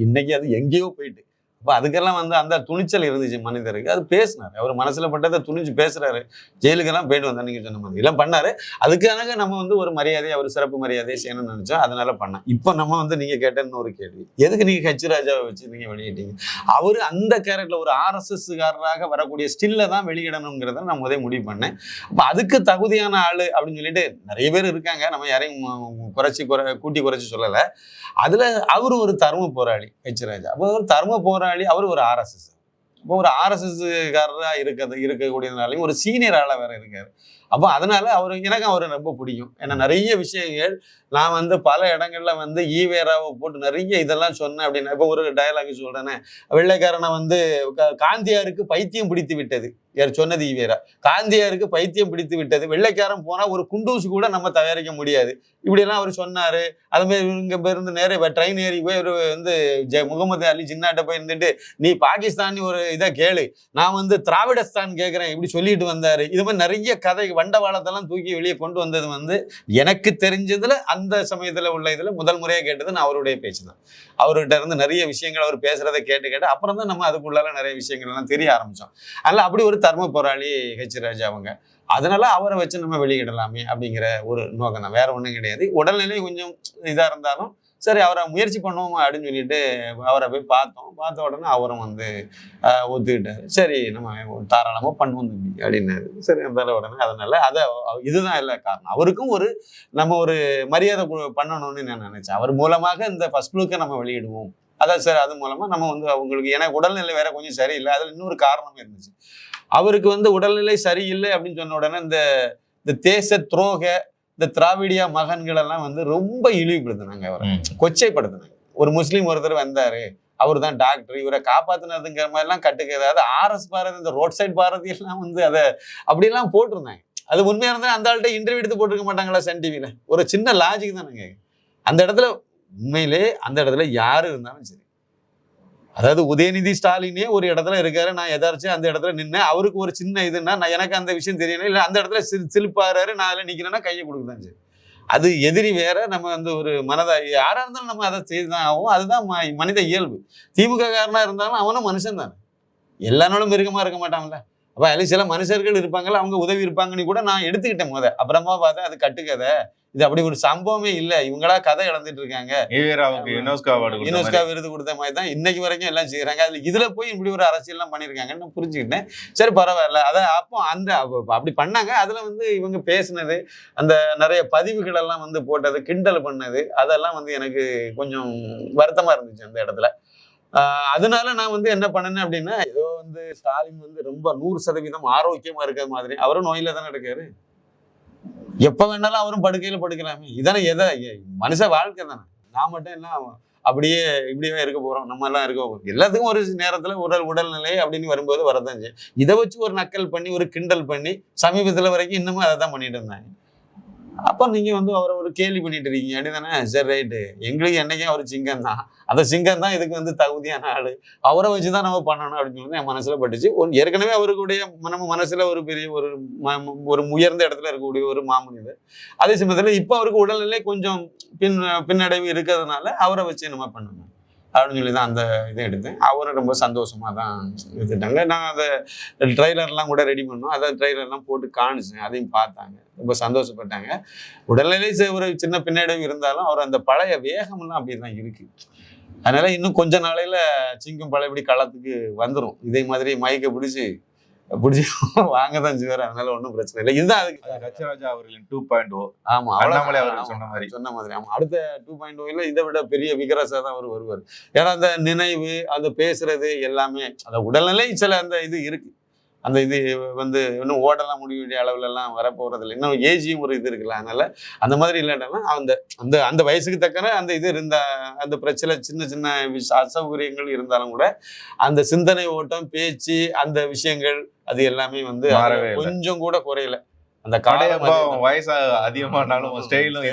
இன்னைக்கு அது எங்கேயோ போயிட்டு அப்போ அதுக்கெல்லாம் வந்து அந்த துணிச்சல் இருந்துச்சு மனிதருக்கு. அது பேசினார். அவர் மனசுல பட்டதை துணிஞ்சு பேசுறாரு. ஜெயிலுக்கெல்லாம் போயிட்டு வந்தார் நீங்க சொன்ன மாதிரி. எல்லாம் பண்ணாரு. அதுக்காக நம்ம வந்து ஒரு மரியாதை, அவர் சிறப்பு மரியாதையை செய்யணும்னு நினைச்சோம். அதனால பண்ணேன். இப்போ நம்ம வந்து நீங்க கேட்ட இன்னொரு கேள்வி, எதுக்கு நீங்க ஹெச் ராஜாவை வச்சு நீங்க வெளியிட்டீங்க? அவரு அந்த கேரக்டர்ல ஒரு ஆர்எஸ்எஸ் காரராக வரக்கூடிய ஸ்டில்ல தான் வெளியிடணுங்கிறத நான் முதல் முடிவு பண்ணேன். அப்ப அதுக்கு தகுதியான ஆளு அப்படின்னு சொல்லிட்டு நிறைய பேர் இருக்காங்க. நம்ம யாரையும் கூட்டி குறைச்சி சொல்லல. அதுல அவரு ஒரு தர்ம போராளி ஹெச் ராஜா. அப்போ ஒரு தர்ம போராளி, அவரு ஒரு ஆர்எஸ்எஸ். இப்போ ஒரு ஆர்எஸ்எஸ் காரரா இருக்கக்கூடியதுனாலையும் ஒரு சீனியர் ஆளா வேற இருக்காரு. அப்போ அதனால எனக்கு அவரை ரொம்ப பிடிக்கும். ஏன்னா நிறைய விஷயங்கள் நான் வந்து பல இடங்கள்ல வந்து ஈவேராவை போட்டு நிறைய இதெல்லாம் சொன்னேன் அப்படின்னா, இப்போ ஒரு டயலாக் சொல்றேனே, வெள்ளைக்காரனை வந்து காந்தியாருக்கு பைத்தியம் பிடித்து விட்டது. யார் சொன்னது? ஈவேரா. காந்தியாருக்கு பைத்தியம் பிடித்து விட்டது, வெள்ளைக்காரன் போனா ஒரு குண்டூசி கூட நம்ம தயாரிக்க முடியாது, இப்படியெல்லாம் அவர் சொன்னாரு. அது மாதிரி இங்க இருந்து நேரே ட்ரெயின் ஏறி போய் ஒரு வந்து முகமது அலி ஜின்னாட்ட போய் இருந்துட்டு, நீ பாகிஸ்தான் ஒரு இதை கேளு, நான் வந்து திராவிடஸ்தான் கேட்கிறேன், இப்படி சொல்லிட்டு வந்தாரு. இது மாதிரி நிறைய கதை வண்டவாளத்தெல்லாம் தூக்கி வெளியே கொண்டு வந்தது வந்து எனக்கு தெரிஞ்சதுல அந்த சமயத்துல உள்ள இதுல முதல் முறையா கேட்டது நான் அவருடைய பேச்சு தான். அவர்கிட்ட இருந்து நிறைய விஷயங்கள் அவர் பேசுறதை கேட்டு அப்புறம் தான் நம்ம அதுக்குள்ளால நிறைய விஷயங்கள் எல்லாம் தெரிய ஆரம்பிச்சோம். அதனால அப்படி ஒரு தர்ம போராளி ஹெச் ராஜா அவங்க. அதனால அவரை வச்சு நம்ம வெளியிடலாமே அப்படிங்கிற ஒரு நோக்கம் தான், வேற ஒண்ணும் கிடையாது. உடல்நிலை கொஞ்சம் இதா இருந்தாலும் சரி அவரை முயற்சி பண்ணுவோம் அப்படின்னு சொல்லிட்டு அவரை போய் பார்த்தோம். பார்த்த உடனே அவரும் வந்து ஒத்துக்கிட்டாரு. சரி நம்ம தாராளமா பண்ணுவோம் தம்பி அப்படின்னாரு. சரி இருந்தாலும் உடனே அதனால இதுதான் இல்லை காரணம். அவருக்கும் நம்ம ஒரு மரியாதை பண்ணணும்னு நான் நினைச்சேன். அவர் மூலமாக இந்த ஃபர்ஸ்ட் லுக்கை நம்ம வெளியிடுவோம். அதான் சார், அது மூலமா நம்ம வந்து அவங்களுக்கு, எனக்கு உடல்நிலை வேற கொஞ்சம் சரியில்லை, அதுல இன்னொரு காரணமும் இருந்துச்சு. அவருக்கு வந்து உடல்நிலை சரியில்லை அப்படின்னு சொன்ன உடனே இந்த தேச துரோக இந்த திராவிடியா மகன்கள் எல்லாம் வந்து ரொம்ப இழிவுபடுத்தினாங்க, அவரை கொச்சைப்படுத்தினாங்க. ஒரு முஸ்லீம் ஒருத்தர் வந்தாரு, அவர் தான் டாக்டர், இவரை காப்பாத்தினதுங்கிற மாதிரி எல்லாம் கட்டுக்கு, அதாவது ஆர்எஸ் பாரதி, இந்த ரோட் சைட் பாரதி எல்லாம் வந்து அதை அப்படிலாம் போட்டிருந்தாங்க. அது உண்மையா இருந்தா அந்த ஆள்கிட்ட இன்டர்வியூ எடுத்து போட்டிருக்க மாட்டாங்களா சன் டிவில? ஒரு சின்ன லாஜிக் தானுங்க அந்த இடத்துல. உண்மையிலே அந்த இடத்துல யாரு இருந்தாலும் சரி, அதாவது உதயநிதி ஸ்டாலினே ஒரு இடத்துல இருக்காரு, நான் எதாச்சும் அந்த இடத்துல நின்னேன், அவருக்கு ஒரு சின்ன இதுன்னா எனக்கு அந்த விஷயம் தெரியணும், இல்லை அந்த இடத்துல சிலிப்பாரு, நான் அதில் நிற்கிறேன்னா கையை கொடுக்குதான் சரி. அது எதிரி வேற, நம்ம வந்து ஒரு மனதா யாரா இருந்தாலும் நம்ம அதை செய்துதான் ஆகும். அதுதான் மனித இயல்பு. திமுக காரனா இருந்தாலும் அவனும் மனுஷன் தானே, எல்லா நாளும் மிருகமா இருக்க மாட்டாங்கல்ல. அப்ப அதில் சில மனுஷர்கள் இருப்பாங்கல்ல, அவங்க உதவி இருப்பாங்கன்னு கூட நான் எடுத்துக்கிட்டேன். அப்புறமா பார்த்தா அது கட்டுக்கதை, இது அப்படி ஒரு சம்பவமே இல்லை, இவங்களா கதை இழந்துட்டு இருக்காங்க. யுனெஸ்கோ விருது கொடுத்த மாதிரி தான் இன்னைக்கு வரைக்கும் எல்லாம் செய்யறாங்க. அதுல இதுல போய் இப்படி ஒரு அரசியல் எல்லாம் பண்ணிருக்காங்கன்னு நான் புரிஞ்சுக்கிட்டேன். சரி பரவாயில்ல. அப்போ அப்படி பண்ணாங்க. அதுல வந்து இவங்க பேசினது, அந்த நிறைய பதிவுகள் எல்லாம் வந்து போட்டது, கிண்டல் பண்ணது, அதெல்லாம் வந்து எனக்கு கொஞ்சம் வருத்தமா இருந்துச்சு அந்த இடத்துல. அதனால நான் வந்து என்ன பண்ணேன் அப்படின்னா, ஏதோ வந்து ஸ்டாலின் வந்து ரொம்ப 100% ஆரோக்கியமா இருக்கிற மாதிரி, அவரும் நோயில தானே இருக்காரு, எப்ப வேணாலும் அவரும் படுக்கையில படுக்கலாமே. இதானே மனுஷ வாழ்க்கை தானே. நான் மட்டும் எல்லாம் அப்படியே இப்படியே இருக்க போறோம், நம்ம எல்லாம் இருக்க போறோம். எல்லாத்துக்கும் ஒரு நேரத்துல உடல்நிலை அப்படின்னு வரும்போது வரதான் செய்யும். இதை வச்சு ஒரு நக்கல் பண்ணி ஒரு கிண்டல் பண்ணி சமீபத்துல வரைக்கும் இன்னமும் அதை தான் பண்ணிட்டு இருந்தாங்க. அப்போ நீங்க வந்து அவரை ஒரு கேள்வி பண்ணிட்டு இருக்கீங்க அப்படிதானே. சரி ரைட்டு, எங்களுக்கு என்னைக்கும் அவர் சிங்கம் தான், அந்த சிங்கம் தான் இதுக்கு வந்து தகுதியான ஆளு, அவரை வச்சுதான் நம்ம பண்ணணும் அப்படின்னு சொல்லி என் மனசுல பட்டுச்சு. ஏற்கனவே அவருக்குடைய நம்ம மனசுல ஒரு பெரிய ஒரு உயர்ந்த இடத்துல இருக்கக்கூடிய ஒரு மாமனிதர். அதே சமயத்துல இப்ப அவருக்கு உடல்நிலை கொஞ்சம் பின்னடைவு இருக்கிறதுனால அவரை வச்சு நம்ம பண்ணணும் அப்படின்னு சொல்லி தான் அந்த இதை எடுத்தேன். அவரும் ரொம்ப சந்தோஷமா தான் எடுத்துட்டாங்க. நான் அதை ட்ரெய்லர்லாம் கூட ரெடி பண்ணோம், அதை ட்ரெய்லர்லாம் போட்டு காணிச்சேன், அதையும் பார்த்தாங்க, ரொம்ப சந்தோஷப்பட்டாங்க. உடல்நிலை ஒரு சின்ன பின்னடைவு இருந்தாலும் அவர் அந்த பழைய வேகம்லாம் அப்படிதான் இருக்கு. அதனால இன்னும் கொஞ்ச நாளையில சிங்கம் பழையபடி களத்துக்கு வந்துடும். இதே மாதிரி மயக்க பிடிச்சி வாங்கதான் செய்வாரு. அதனால ஒன்றும் பிரச்சனை இல்லை. இதுதான் ஹெச்ராஜா அவர்களின் 2.0. ஆமா, அண்ணாமலை அவர்கள் சொன்ன மாதிரி. ஆமா, அடுத்த 2.0 இதை விட பெரிய விகரசா தான் அவர் வருவார். ஏன்னா அந்த நினைவு, அந்த பேசுறது எல்லாமே, அந்த உடல்நிலை சில அந்த இது இருக்கு, அந்த இது வந்து இன்னும் ஓடலாம் முடிய வேண்டிய அளவுல எல்லாம் வரப்போறது இல்லை. இன்னும் ஏஜியும் ஒரு இது இருக்குல்ல. அதனால அந்த மாதிரி இல்லைன்னா அந்த வயசுக்கு தக்கன அந்த இது இருந்த அந்த பிரச்சனை சின்ன சின்ன அசௌகரியங்கள் இருந்தாலும் கூட அந்த சிந்தனை ஓட்டம், பேச்சு, அந்த விஷயங்கள் அது எல்லாமே வந்து கொஞ்சம் கூட குறையல. அந்த வயசு அதிகமானாலும் ஸ்டைலும்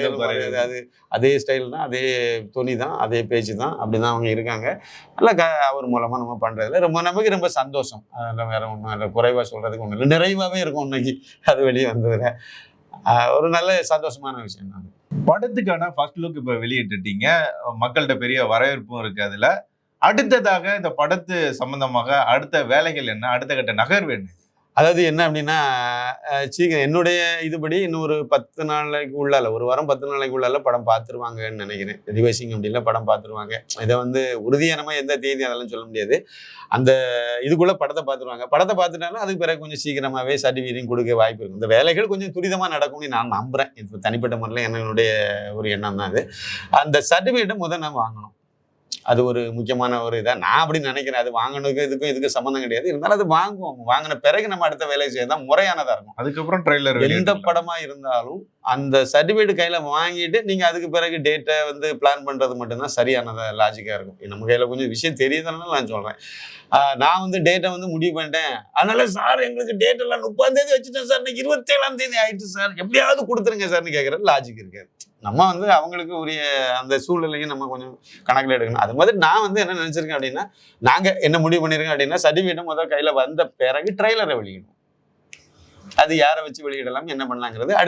அது அதே ஸ்டைல் தான், அதே துணி தான், அதே பேச்சு தான், அப்படிதான் அவங்க இருக்காங்க. நல்லா அவர் மூலமா நம்ம பண்றதுல நமக்கு ரொம்ப சந்தோஷம். அதில் வேற ஒன்றும் இல்லை, குறைவா சொல்றதுக்கு ஒன்றும் இல்லை, நிறைவாவே இருக்கும் இன்னைக்கு அது வெளியே வந்ததுல. ஒரு நல்ல சந்தோஷமான விஷயம் தான். படத்துக்கான ஃபர்ஸ்ட் லுக் இப்ப வெளியிட்டுட்டீங்க, மக்கள்கிட்ட பெரிய வரவேற்பும் இருக்கு அதுல. அடுத்ததாக இந்த படத்து சம்பந்தமாக அடுத்த வேலைகள் என்ன, அடுத்த கட்ட நகர்வு என்ன? அதாவது என்ன அப்படின்னா, சீக்கிரம் என்னுடைய இதுபடி இன்னும் ஒரு 10 நாளைக்கு உள்ளால, ஒரு வாரம் 10 நாளைக்கு உள்ளால படம் பார்த்துருவாங்கன்னு நினைக்கிறேன். ரிவைசிங் அப்படின்லாம் படம் பார்த்துருவாங்க. இதை வந்து உறுதியானமா எந்த தேதி அதெல்லாம் சொல்ல முடியாது. அந்த இதுக்குள்ள படத்தை பார்த்துருவாங்க. படத்தை பார்த்துட்டாலும் அதுக்கு பிறகு கொஞ்சம் சீக்கிரமாவே சர்டிஃபிகேட் கொடுக்க வாய்ப்பு இருக்கும். இந்த வேலைகள் கொஞ்சம் துரிதமா நடக்கும்னு நான் நம்புறேன். இது தனிப்பட்ட முறையில் என்னுடைய ஒரு எண்ணம் தான் அது. அந்த சர்டிஃபிகேட்டை முதல் நான் வாங்கணும். அது ஒரு முக்கியமான ஒரு இதா நான் அப்படி நினைக்கிறேன். அது வாங்கணுக்கும் இதுக்கு சம்மந்தம் கிடையாது. இருந்தாலும் அது வாங்குவோம். வாங்கின பிறகு நம்ம அடுத்த வேலை செய்யதான் முறையானதா இருக்கும். அதுக்கப்புறம் ட்ரெய்லர் எந்த படமா இருந்தாலும் அந்த சர்டிஃபிகேட் கையில வாங்கிட்டு நீங்க அதுக்கு பிறகு டேட்டை வந்து பிளான் பண்றது மட்டும்தான் சரியானதா லாஜிக்கா இருக்கும். நம்ம கையில கொஞ்சம் விஷயம் தெரியுதுன்னு நான் சொல்றேன். நான் வந்து டேட்டை வந்து முடிவு பண்ணிட்டேன். அதனால சார் எங்களுக்கு டேட் எல்லாம் 30ஆம் தேதி வச்சுட்டேன் சார், இன்னைக்கு 27ஆம் தேதி ஆயிடுச்சு சார், எப்படியாவது கொடுத்துருங்க சார்னு கேட்கறது லாஜிக் இருக்காது. நம்ம வந்து அவங்களுக்கு உரிய அந்த சூழ்நிலையும் நம்ம கொஞ்சம் கணக்கில் எடுக்கணும். அது மாதிரி நான் வந்து என்ன நினைச்சிருக்கேன் அப்படின்னா, நாங்க என்ன முடிவு பண்ணிருக்கோம் அப்படின்னா, சர்டிஃபிகேட் முதல் கையில வந்த பிறகு ட்ரெய்லரை வெளியிடணும். அது யாரை வச்சு வெளியிடலாம், என்ன பண்ணலாங்கிறது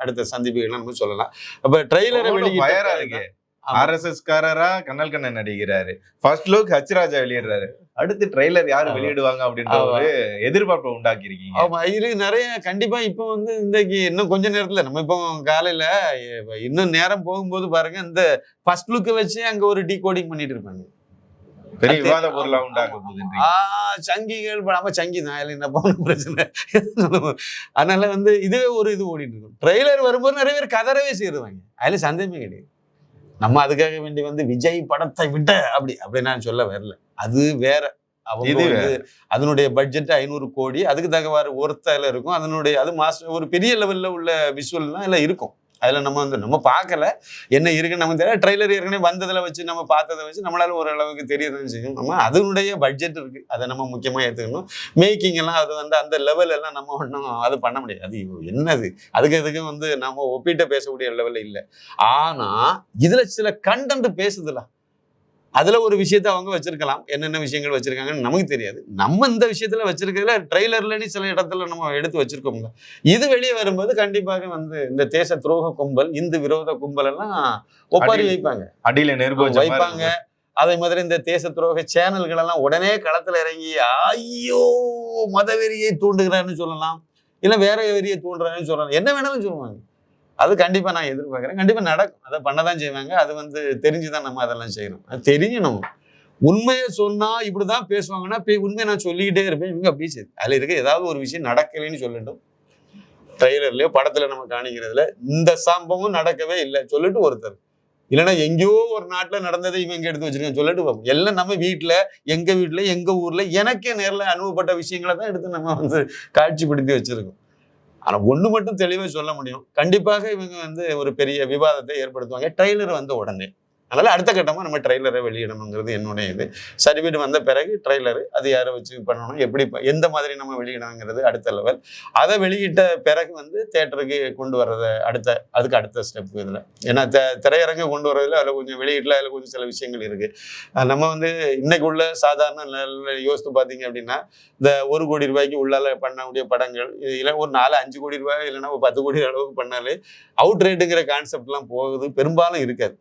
அடுத்த சந்திப்புகள்லாம் நம்ம சொல்லலாம். அப்ப ட்ரெய்லரை வெளியிட்டு RSS காரரா கண்ணல் கண்ணன் நடிக்கிறாரு, ஃபர்ஸ்ட் லுக் ஹச்ராஜா வெளியிடுறாரு, அடுத்து ட்ரெய்லர் யாரு வெளியிடுவாங்க அப்படின்ற ஒரு எதிர்பார்ப்பை உண்டாக்கி இருக்கீங்க. ஆமா, இது நிறைய கண்டிப்பா இப்ப வந்து இன்றைக்கு இன்னும் கொஞ்ச நேரத்துல நம்ம இப்போ காலையில இன்னும் நேரம் போகும்போது பாருங்க, இந்த ஃபர்ஸ்ட் லுக்கை வச்சு அங்க ஒரு டீகோடிங் பண்ணிட்டு இருப்பாங்க. பெரிய விவாத பொருளா உண்டாக்க போகுது. சங்கிகள் படாம சங்கி தான் என்ன போன பிரச்சனை. அதனால வந்து இதுவே ஒரு இது ஓடிட்டு இருக்கும். ட்ரெய்லர் வரும்போது நிறைய பேர் கதறவே செய்யறாங்க. அதுல சந்தேகமே கிடையாது. நம்ம அதுக்காக வேண்டி வந்து விஜய் படத்தை விட்ட அப்படி நான் சொல்ல வரல. அது வேற. அவங்க வந்து அதனுடைய பட்ஜெட் 500 கோடி, அதுக்கு தகவாறு ஒருத்தல இருக்கும். அது மாஸ்டர் ஒரு பெரிய லெவல்ல உள்ள விஷுவல்லாம் எல்லாம் இருக்கும். அதுல நம்ம பார்க்கல என்ன இருக்குன்னு நமக்கு தெரியல. ட்ரெய்லர் ஏற்கனவே வந்ததுல வச்சு நம்ம பார்த்ததை வச்சு நம்மளால ஓரளவுக்கு தெரியறதுன்னு செய்யும். நம்ம அதனுடைய பட்ஜெட் இருக்கு, அதை நம்ம முக்கியமா ஏத்துக்கணும். மேக்கிங் எல்லாம் அது வந்து அந்த லெவல் எல்லாம் நம்ம ஒன்றும் அது பண்ண முடியாது. அது என்னது அதுக்கும் வந்து நம்ம ஒப்பிட்ட பேசக்கூடிய லெவல் இல்லை. ஆனா இதுல சில கண்டென்ட் பேசுதுல, அதுல ஒரு விஷயத்த அவங்க வச்சிருக்கலாம். என்னென்ன விஷயங்கள் வச்சிருக்காங்கன்னு நமக்கு தெரியாது. நம்ம இந்த விஷயத்துல வச்சிருக்கிறதுல ட்ரெய்லர்ல சில இடத்துல நம்ம எடுத்து வச்சிருக்கோம். இது வெளியே வரும்போது கண்டிப்பாக வந்து இந்த தேச துரோக கும்பல், இந்து விரோத கும்பல் எல்லாம் ஒப்பாரி வைப்பாங்க, அடியில நெருப்பு வைப்பாங்க. அதே மாதிரி இந்த தேச துரோக சேனல்கள் எல்லாம் உடனே களத்துல இறங்கி ஐயோ மதவெறியை தூண்டுகிறான்னு சொல்லலாம், இல்ல வேற வெறியை தூண்டுறான்னு சொல்லலாம், என்ன வேணாலும் சொல்லுவாங்க. அது கண்டிப்பா நான் எதிர்பார்க்கிறேன். கண்டிப்பா நடக்கும். அதை பண்ணதான் செய்வாங்க. அது வந்து தெரிஞ்சுதான் நம்ம அதெல்லாம் செய்யணும். அது தெரியணும். உண்மையை சொன்னா இப்படிதான் பேசுவாங்கன்னா உண்மையை நான் சொல்லிக்கிட்டே இருப்பேன். இவங்க அப்படி செய்யுது. அதுல இருக்க ஏதாவது ஒரு விஷயம் நடக்கலைன்னு சொல்லட்டும். ட்ரெய்லர்லயோ படத்துல நம்ம காணிக்கிறதுல இந்த சம்பவம் நடக்கவே இல்லை சொல்லிட்டு ஒருத்தர், இல்லைன்னா எங்கேயோ ஒரு நாட்டுல நடந்ததை இவங்க எடுத்து வச்சிருக்கேன் சொல்லிட்டு பார்ப்போம். எல்லாம் நம்ம வீட்டுல எங்க ஊர்ல எனக்கே நேரில் அனுபவப்பட்ட விஷயங்களை தான் எடுத்து நம்ம வந்து காட்சிப்படுத்தி வச்சிருக்கோம். ஆனா ஒண்ணு மட்டும் தெளிவா சொல்ல முடியும், கண்டிப்பாக இவங்க வந்து ஒரு பெரிய விவாதத்தை ஏற்படுத்துவாங்க ட்ரெய்லர் வந்த உடனே. அதனால அடுத்த கட்டமா நம்ம ட்ரெய்லரை வெளியிடணுங்கிறது என்னுடைய இது. சர்டிஃபிகேட் வந்த பிறகு ட்ரெய்லரு அது யாரை வச்சு பண்ணணும், எப்படி எந்த மாதிரி நம்ம வெளியிடணுங்கிறது அடுத்த லெவல். அதை வெளியிட்ட பிறகு வந்து தியேட்டருக்கு கொண்டு வர்றதை அதுக்கு அடுத்த ஸ்டெப் இதுல. ஏன்னா திரையரங்கு கொண்டு வர்றதுல அதில் கொஞ்சம் வெளியிடல, அதில் கொஞ்சம் சில விஷயங்கள் இருக்கு. நம்ம வந்து இன்னைக்கு உள்ள சாதாரண யோசித்து பார்த்தீங்க அப்படின்னா, இந்த 1 கோடி ரூபாய்க்கு உள்ளால பண்ணக்கூடிய படங்கள் இல்லை ஒரு 4-5 கோடி ரூபாய் இல்லைன்னா ஒரு 10 கோடி அளவுக்கு பண்ணாலே அவுட் ரேட்டுங்கிற கான்செப்ட் எல்லாம் போகுது பெரும்பாலும் இருக்காது.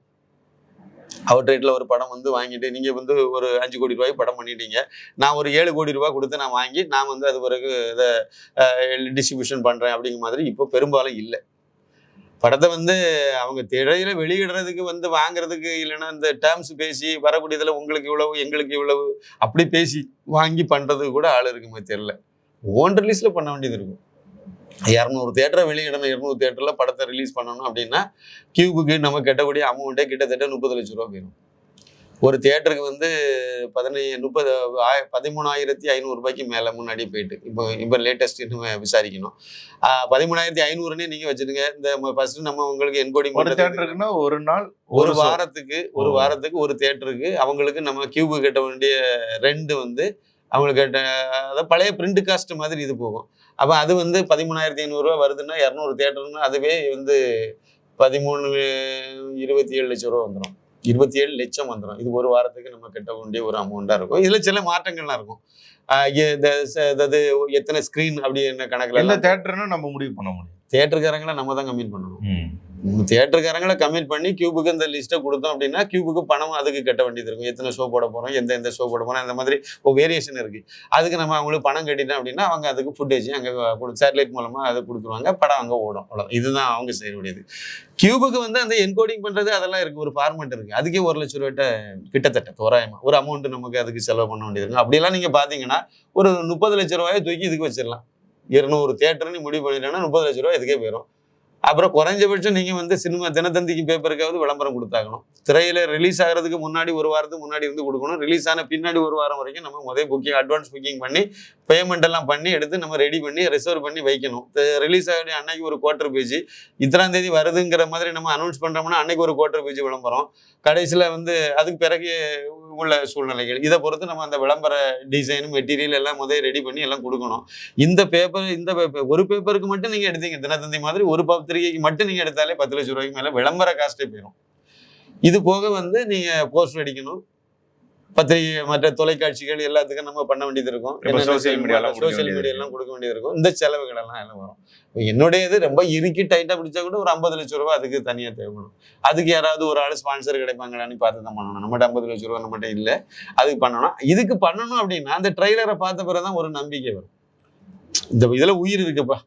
அவுட் ரேட்ல ஒரு படம் வந்து வாங்கிட்டு நீங்க வந்து ஒரு 5 கோடி ரூபாய்க்கு படம் பண்ணிட்டீங்க, நான் ஒரு 7 கோடி ரூபாய் கொடுத்து நான் வாங்கி நான் வந்து அது பிறகு இதை டிஸ்ட்ரிபியூஷன் பண்றேன் அப்படிங்கிற மாதிரி இப்போ பெரும்பாலும் இல்லை. படத்தை வந்து அவங்க திரையில வெளியிடுறதுக்கு வந்து வாங்குறதுக்கு இல்லைன்னா இந்த டேர்ம்ஸ் பேசி வரக்கூடியதுல உங்களுக்கு இவ்வளவு எங்களுக்கு இவ்வளவு அப்படி பேசி வாங்கி பண்றதுக்கு கூட ஆள் இருக்குமே தெரியல. ஓன் ரிலீஸ்ல பண்ண வேண்டியது இருக்கும். 200 தியேட்டரை வெளியிடணும், 200 தியேட்டர்ல படத்தை ரிலீஸ் பண்ணணும் அப்படின்னா கியூபுக்கு நம்ம கட்டக்கூடிய அமௌண்ட்டே கிட்டத்தட்ட 30 லட்சம் ரூபா போயிடும். ஒரு தியேட்டருக்கு வந்து 13,500 ரூபாய்க்கு மேல முன்னாடி போயிட்டு இப்போ லேட்டஸ்ட் இன்னும் விசாரிக்கணும். 13,500 நீங்க வச்சிருங்க. இந்த ஃபர்ஸ்ட் நம்ம உங்களுக்கு என்கோடிங் ஒரு வாரத்துக்கு ஒரு தியேட்டருக்கு அவங்களுக்கு நம்ம கியூபு கட்ட வேண்டிய ரெண்ட் வந்து அவங்களுக்கு அதாவது பழைய பிரிண்ட் காஸ்ட் மாதிரி இது போகும். அப்போ அது வந்து 13,500 ரூபா வருதுன்னா 200 தியேட்டர்னா அதுவே வந்து 27 லட்சம் ரூபா வந்துடும். 27 லட்சம் வந்துடும். இது ஒரு வாரத்துக்கு நம்ம கட்ட வேண்டிய ஒரு அமௌண்டா இருக்கும். இதுல சில மாற்றங்கள்லாம் இருக்கும். அதாவது எத்தனை ஸ்கிரீன் அப்படி என்ன கணக்குல எந்த தியேட்டர்னு நம்ம முடிவு பண்ண முடியும். தியேட்டருக்காரங்களை நம்ம தான் கம்மி பண்ணணும். தியேட்டருக்காரங்களை கமிட் பண்ணி கியூபுக்கு இந்த லிஸ்ட்டை கொடுத்தோம் அப்படின்னா கியூபுக்கு பணம் அதுக்கு கட்ட வேண்டியது இருக்கும். எத்தனை ஷோ போட போகிறோம், எந்த ஷோ போட போகிறோம், அந்த மாதிரி வேரியேஷன் இருக்குது. அதுக்கு நம்ம அவங்களுக்கு பணம் கட்டிட்டோம் அப்படின்னா அவங்க அதுக்கு ஃபுட்டேஜ் அங்கே சேட்டலைட் மூலமாக அதை கொடுத்துருவாங்க, படம் அங்கே ஓடும். அவ்வளோ இதுதான் அவங்க செய்யக்கூடியது. கியூபுக்கு வந்து அந்த என்கோடிங் பண்ணுறது அதெல்லாம் இருக்குது, ஒரு ஃபார்மெட் இருக்குது. அதுக்கே 1 லட்ச ரூபாய்ட்ட கிட்டத்தட்ட தோராயமாக ஒரு அமௌண்ட் நமக்கு அதுக்கு செலவு பண்ண வேண்டியது இருக்கும். அப்படியெல்லாம் நீங்கள் பார்த்தீங்கன்னா ஒரு 30 லட்ச ரூபாயை தூக்கி இதுக்கு வச்சிடலாம். 200 தியேட்டர்னு முடிவு பண்ணிட்டோன்னா 30 லட்ச ரூபாய் இதுக்கே போயிடும். அப்புறம் குறைஞ்சபட்சம் நீங்கள் வந்து சினிமா தினத்தந்திக்கு பேப்பருக்காவது விளம்பரம் கொடுத்தாகணும். திரையில ரிலீஸ் ஆகிறதுக்கு முன்னாடி 1 வாரத்துக்கு முன்னாடி இருந்து கொடுக்கணும். ரிலீஸ் ஆன பின்னாடி 1 வாரம் வரைக்கும் நம்ம முதல் புக்கிங் அட்வான்ஸ் புக்கிங் பண்ணி பேமெண்ட் எல்லாம் பண்ணி எடுத்து நம்ம ரெடி பண்ணி ரிசர்வ் பண்ணி வைக்கணும். ரிலீஸ் ஆகிய அன்னைக்கு ஒரு குவார்டர் பேஜ், இத்தனாம் தேதி வருதுங்கிற மாதிரி நம்ம அனௌன்ஸ் பண்ணுறோம்னா அன்னைக்கு ஒரு குவார்டர் பேஜ் விளம்பரம். கடைசியில் வந்து அதுக்கு பிறகு உள்ள சூழ்நிலைகள் இதை பொறுத்து நம்ம அந்த விளம்பர டிசைன் மெட்டீரியல் எல்லாம் முதல் ரெடி பண்ணி எல்லாம் கொடுக்கணும். இந்த பேப்பர் ஒரு பேப்பருக்கு மட்டும் நீங்கள் எடுத்தீங்க தினத்தந்தி மாதிரி ஒரு பத்திரிகைக்கு மட்டும் நீங்கள் எடுத்தாலே 10 லட்ச ரூபாய்க்கு மேலே விளம்பர காஸ்ட்டே போயிடும். இது போக வந்து நீங்கள் போஸ்டர் அடிக்கணும், பத்திரிகை மற்ற தொலைக்காட்சிகள் எல்லாத்துக்கும் நம்ம பண்ண வேண்டியது இருக்கும். சோசியல் மீடியாலாம் கொடுக்க வேண்டியது இருக்கும். இந்த செலவுகள் எல்லாம் வரும். என்னுடைய இது ரொம்ப இறுக்கி டைட்டா பிடிச்சா கூட ஒரு 50 லட்ச ரூபாய் அதுக்கு தனியா தேவைப்படும். அதுக்கு யாராவது ஒரு ஆள் ஸ்பான்சர் கிடைப்பாங்களான்னு பார்த்து தான் பண்ணணும். நம்மகிட்ட 50 லட்ச ரூபாய் நம்மகிட்ட இல்லை, அதுக்கு பண்ணணும். இதுக்கு பண்ணணும் அப்படின்னா அந்த ட்ரெய்லரை பார்த்த பிறகுதான் ஒரு நம்பிக்கை வரும். இந்த இதுல உயிர் இருக்குப்பா,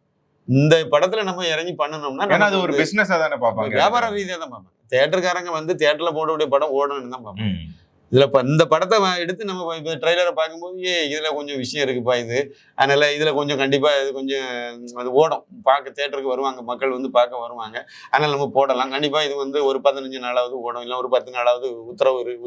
இந்த படத்துல நம்ம இறங்கி பண்ணணும்னா அது ஒரு பிசினஸா தானே பார்ப்பாங்க, வியாபார ரீதியா தான் பார்ப்பாங்க. தியேட்டருக்காரங்க வந்து தியேட்டர்ல போடக்கூடிய படம் ஓடணும்னு தான் பார்ப்பாங்க. இதுல இந்த படத்தை எடுத்து நம்ம இப்போ ட்ரெய்லரை பார்க்கும்போது இதுல கொஞ்சம் விஷயம் இருக்குப்பா, இது அதனால இதுல கொஞ்சம் கண்டிப்பா இது கொஞ்சம் அது ஓடும், பார்க்க தியேட்டருக்கு வருவாங்க, மக்கள் வந்து பார்க்க வருவாங்க, அதனால நம்ம போடலாம். கண்டிப்பா இது வந்து ஒரு 15 நாளாவது ஓடும், இல்லை ஒரு 10 நாளாவது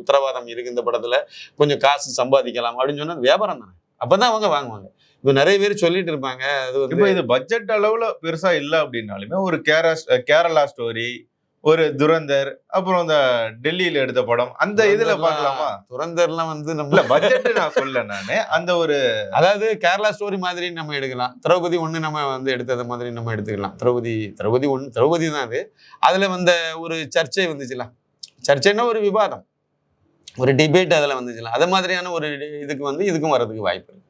உத்தரவாதம் இருக்கு, இந்த படத்துல கொஞ்சம் காசு சம்பாதிக்கலாம் அப்படின்னு சொன்னா வியாபாரம் தானே, அப்பதான் அவங்க வாங்குவாங்க. இப்போ நிறைய பேர் சொல்லிட்டு இருப்பாங்க அது வந்து இது பட்ஜெட் அளவுல பெருசா இல்லை அப்படின்னாலுமே ஒரு கேரளா ஸ்டோரி, ஒரு துரந்தர், அப்புறம் இந்த டெல்லியில எடுத்த படம், அந்த இதுல பார்க்கலாமா? துரந்தர்லாம் வந்து நம்ம பட்ஜெட் நான் சொல்ல நானு அந்த ஒரு அதாவது கேரளா ஸ்டோரி மாதிரி நம்ம எடுக்கலாம். திரௌபதி 1 நம்ம வந்து எடுத்தது மாதிரி நம்ம எடுத்துக்கலாம். திரௌபதி 1 திரௌபதி தான் அது. அதுல வந்த ஒரு சர்ச்சை வந்துச்சுல, சர்ச்சைன்னா ஒரு விவாதம், ஒரு டிபேட் அதில் வந்துச்சுல, அது மாதிரியான ஒரு இதுக்கு வந்து இதுக்கும் வர்றதுக்கு வாய்ப்பு இருக்கு.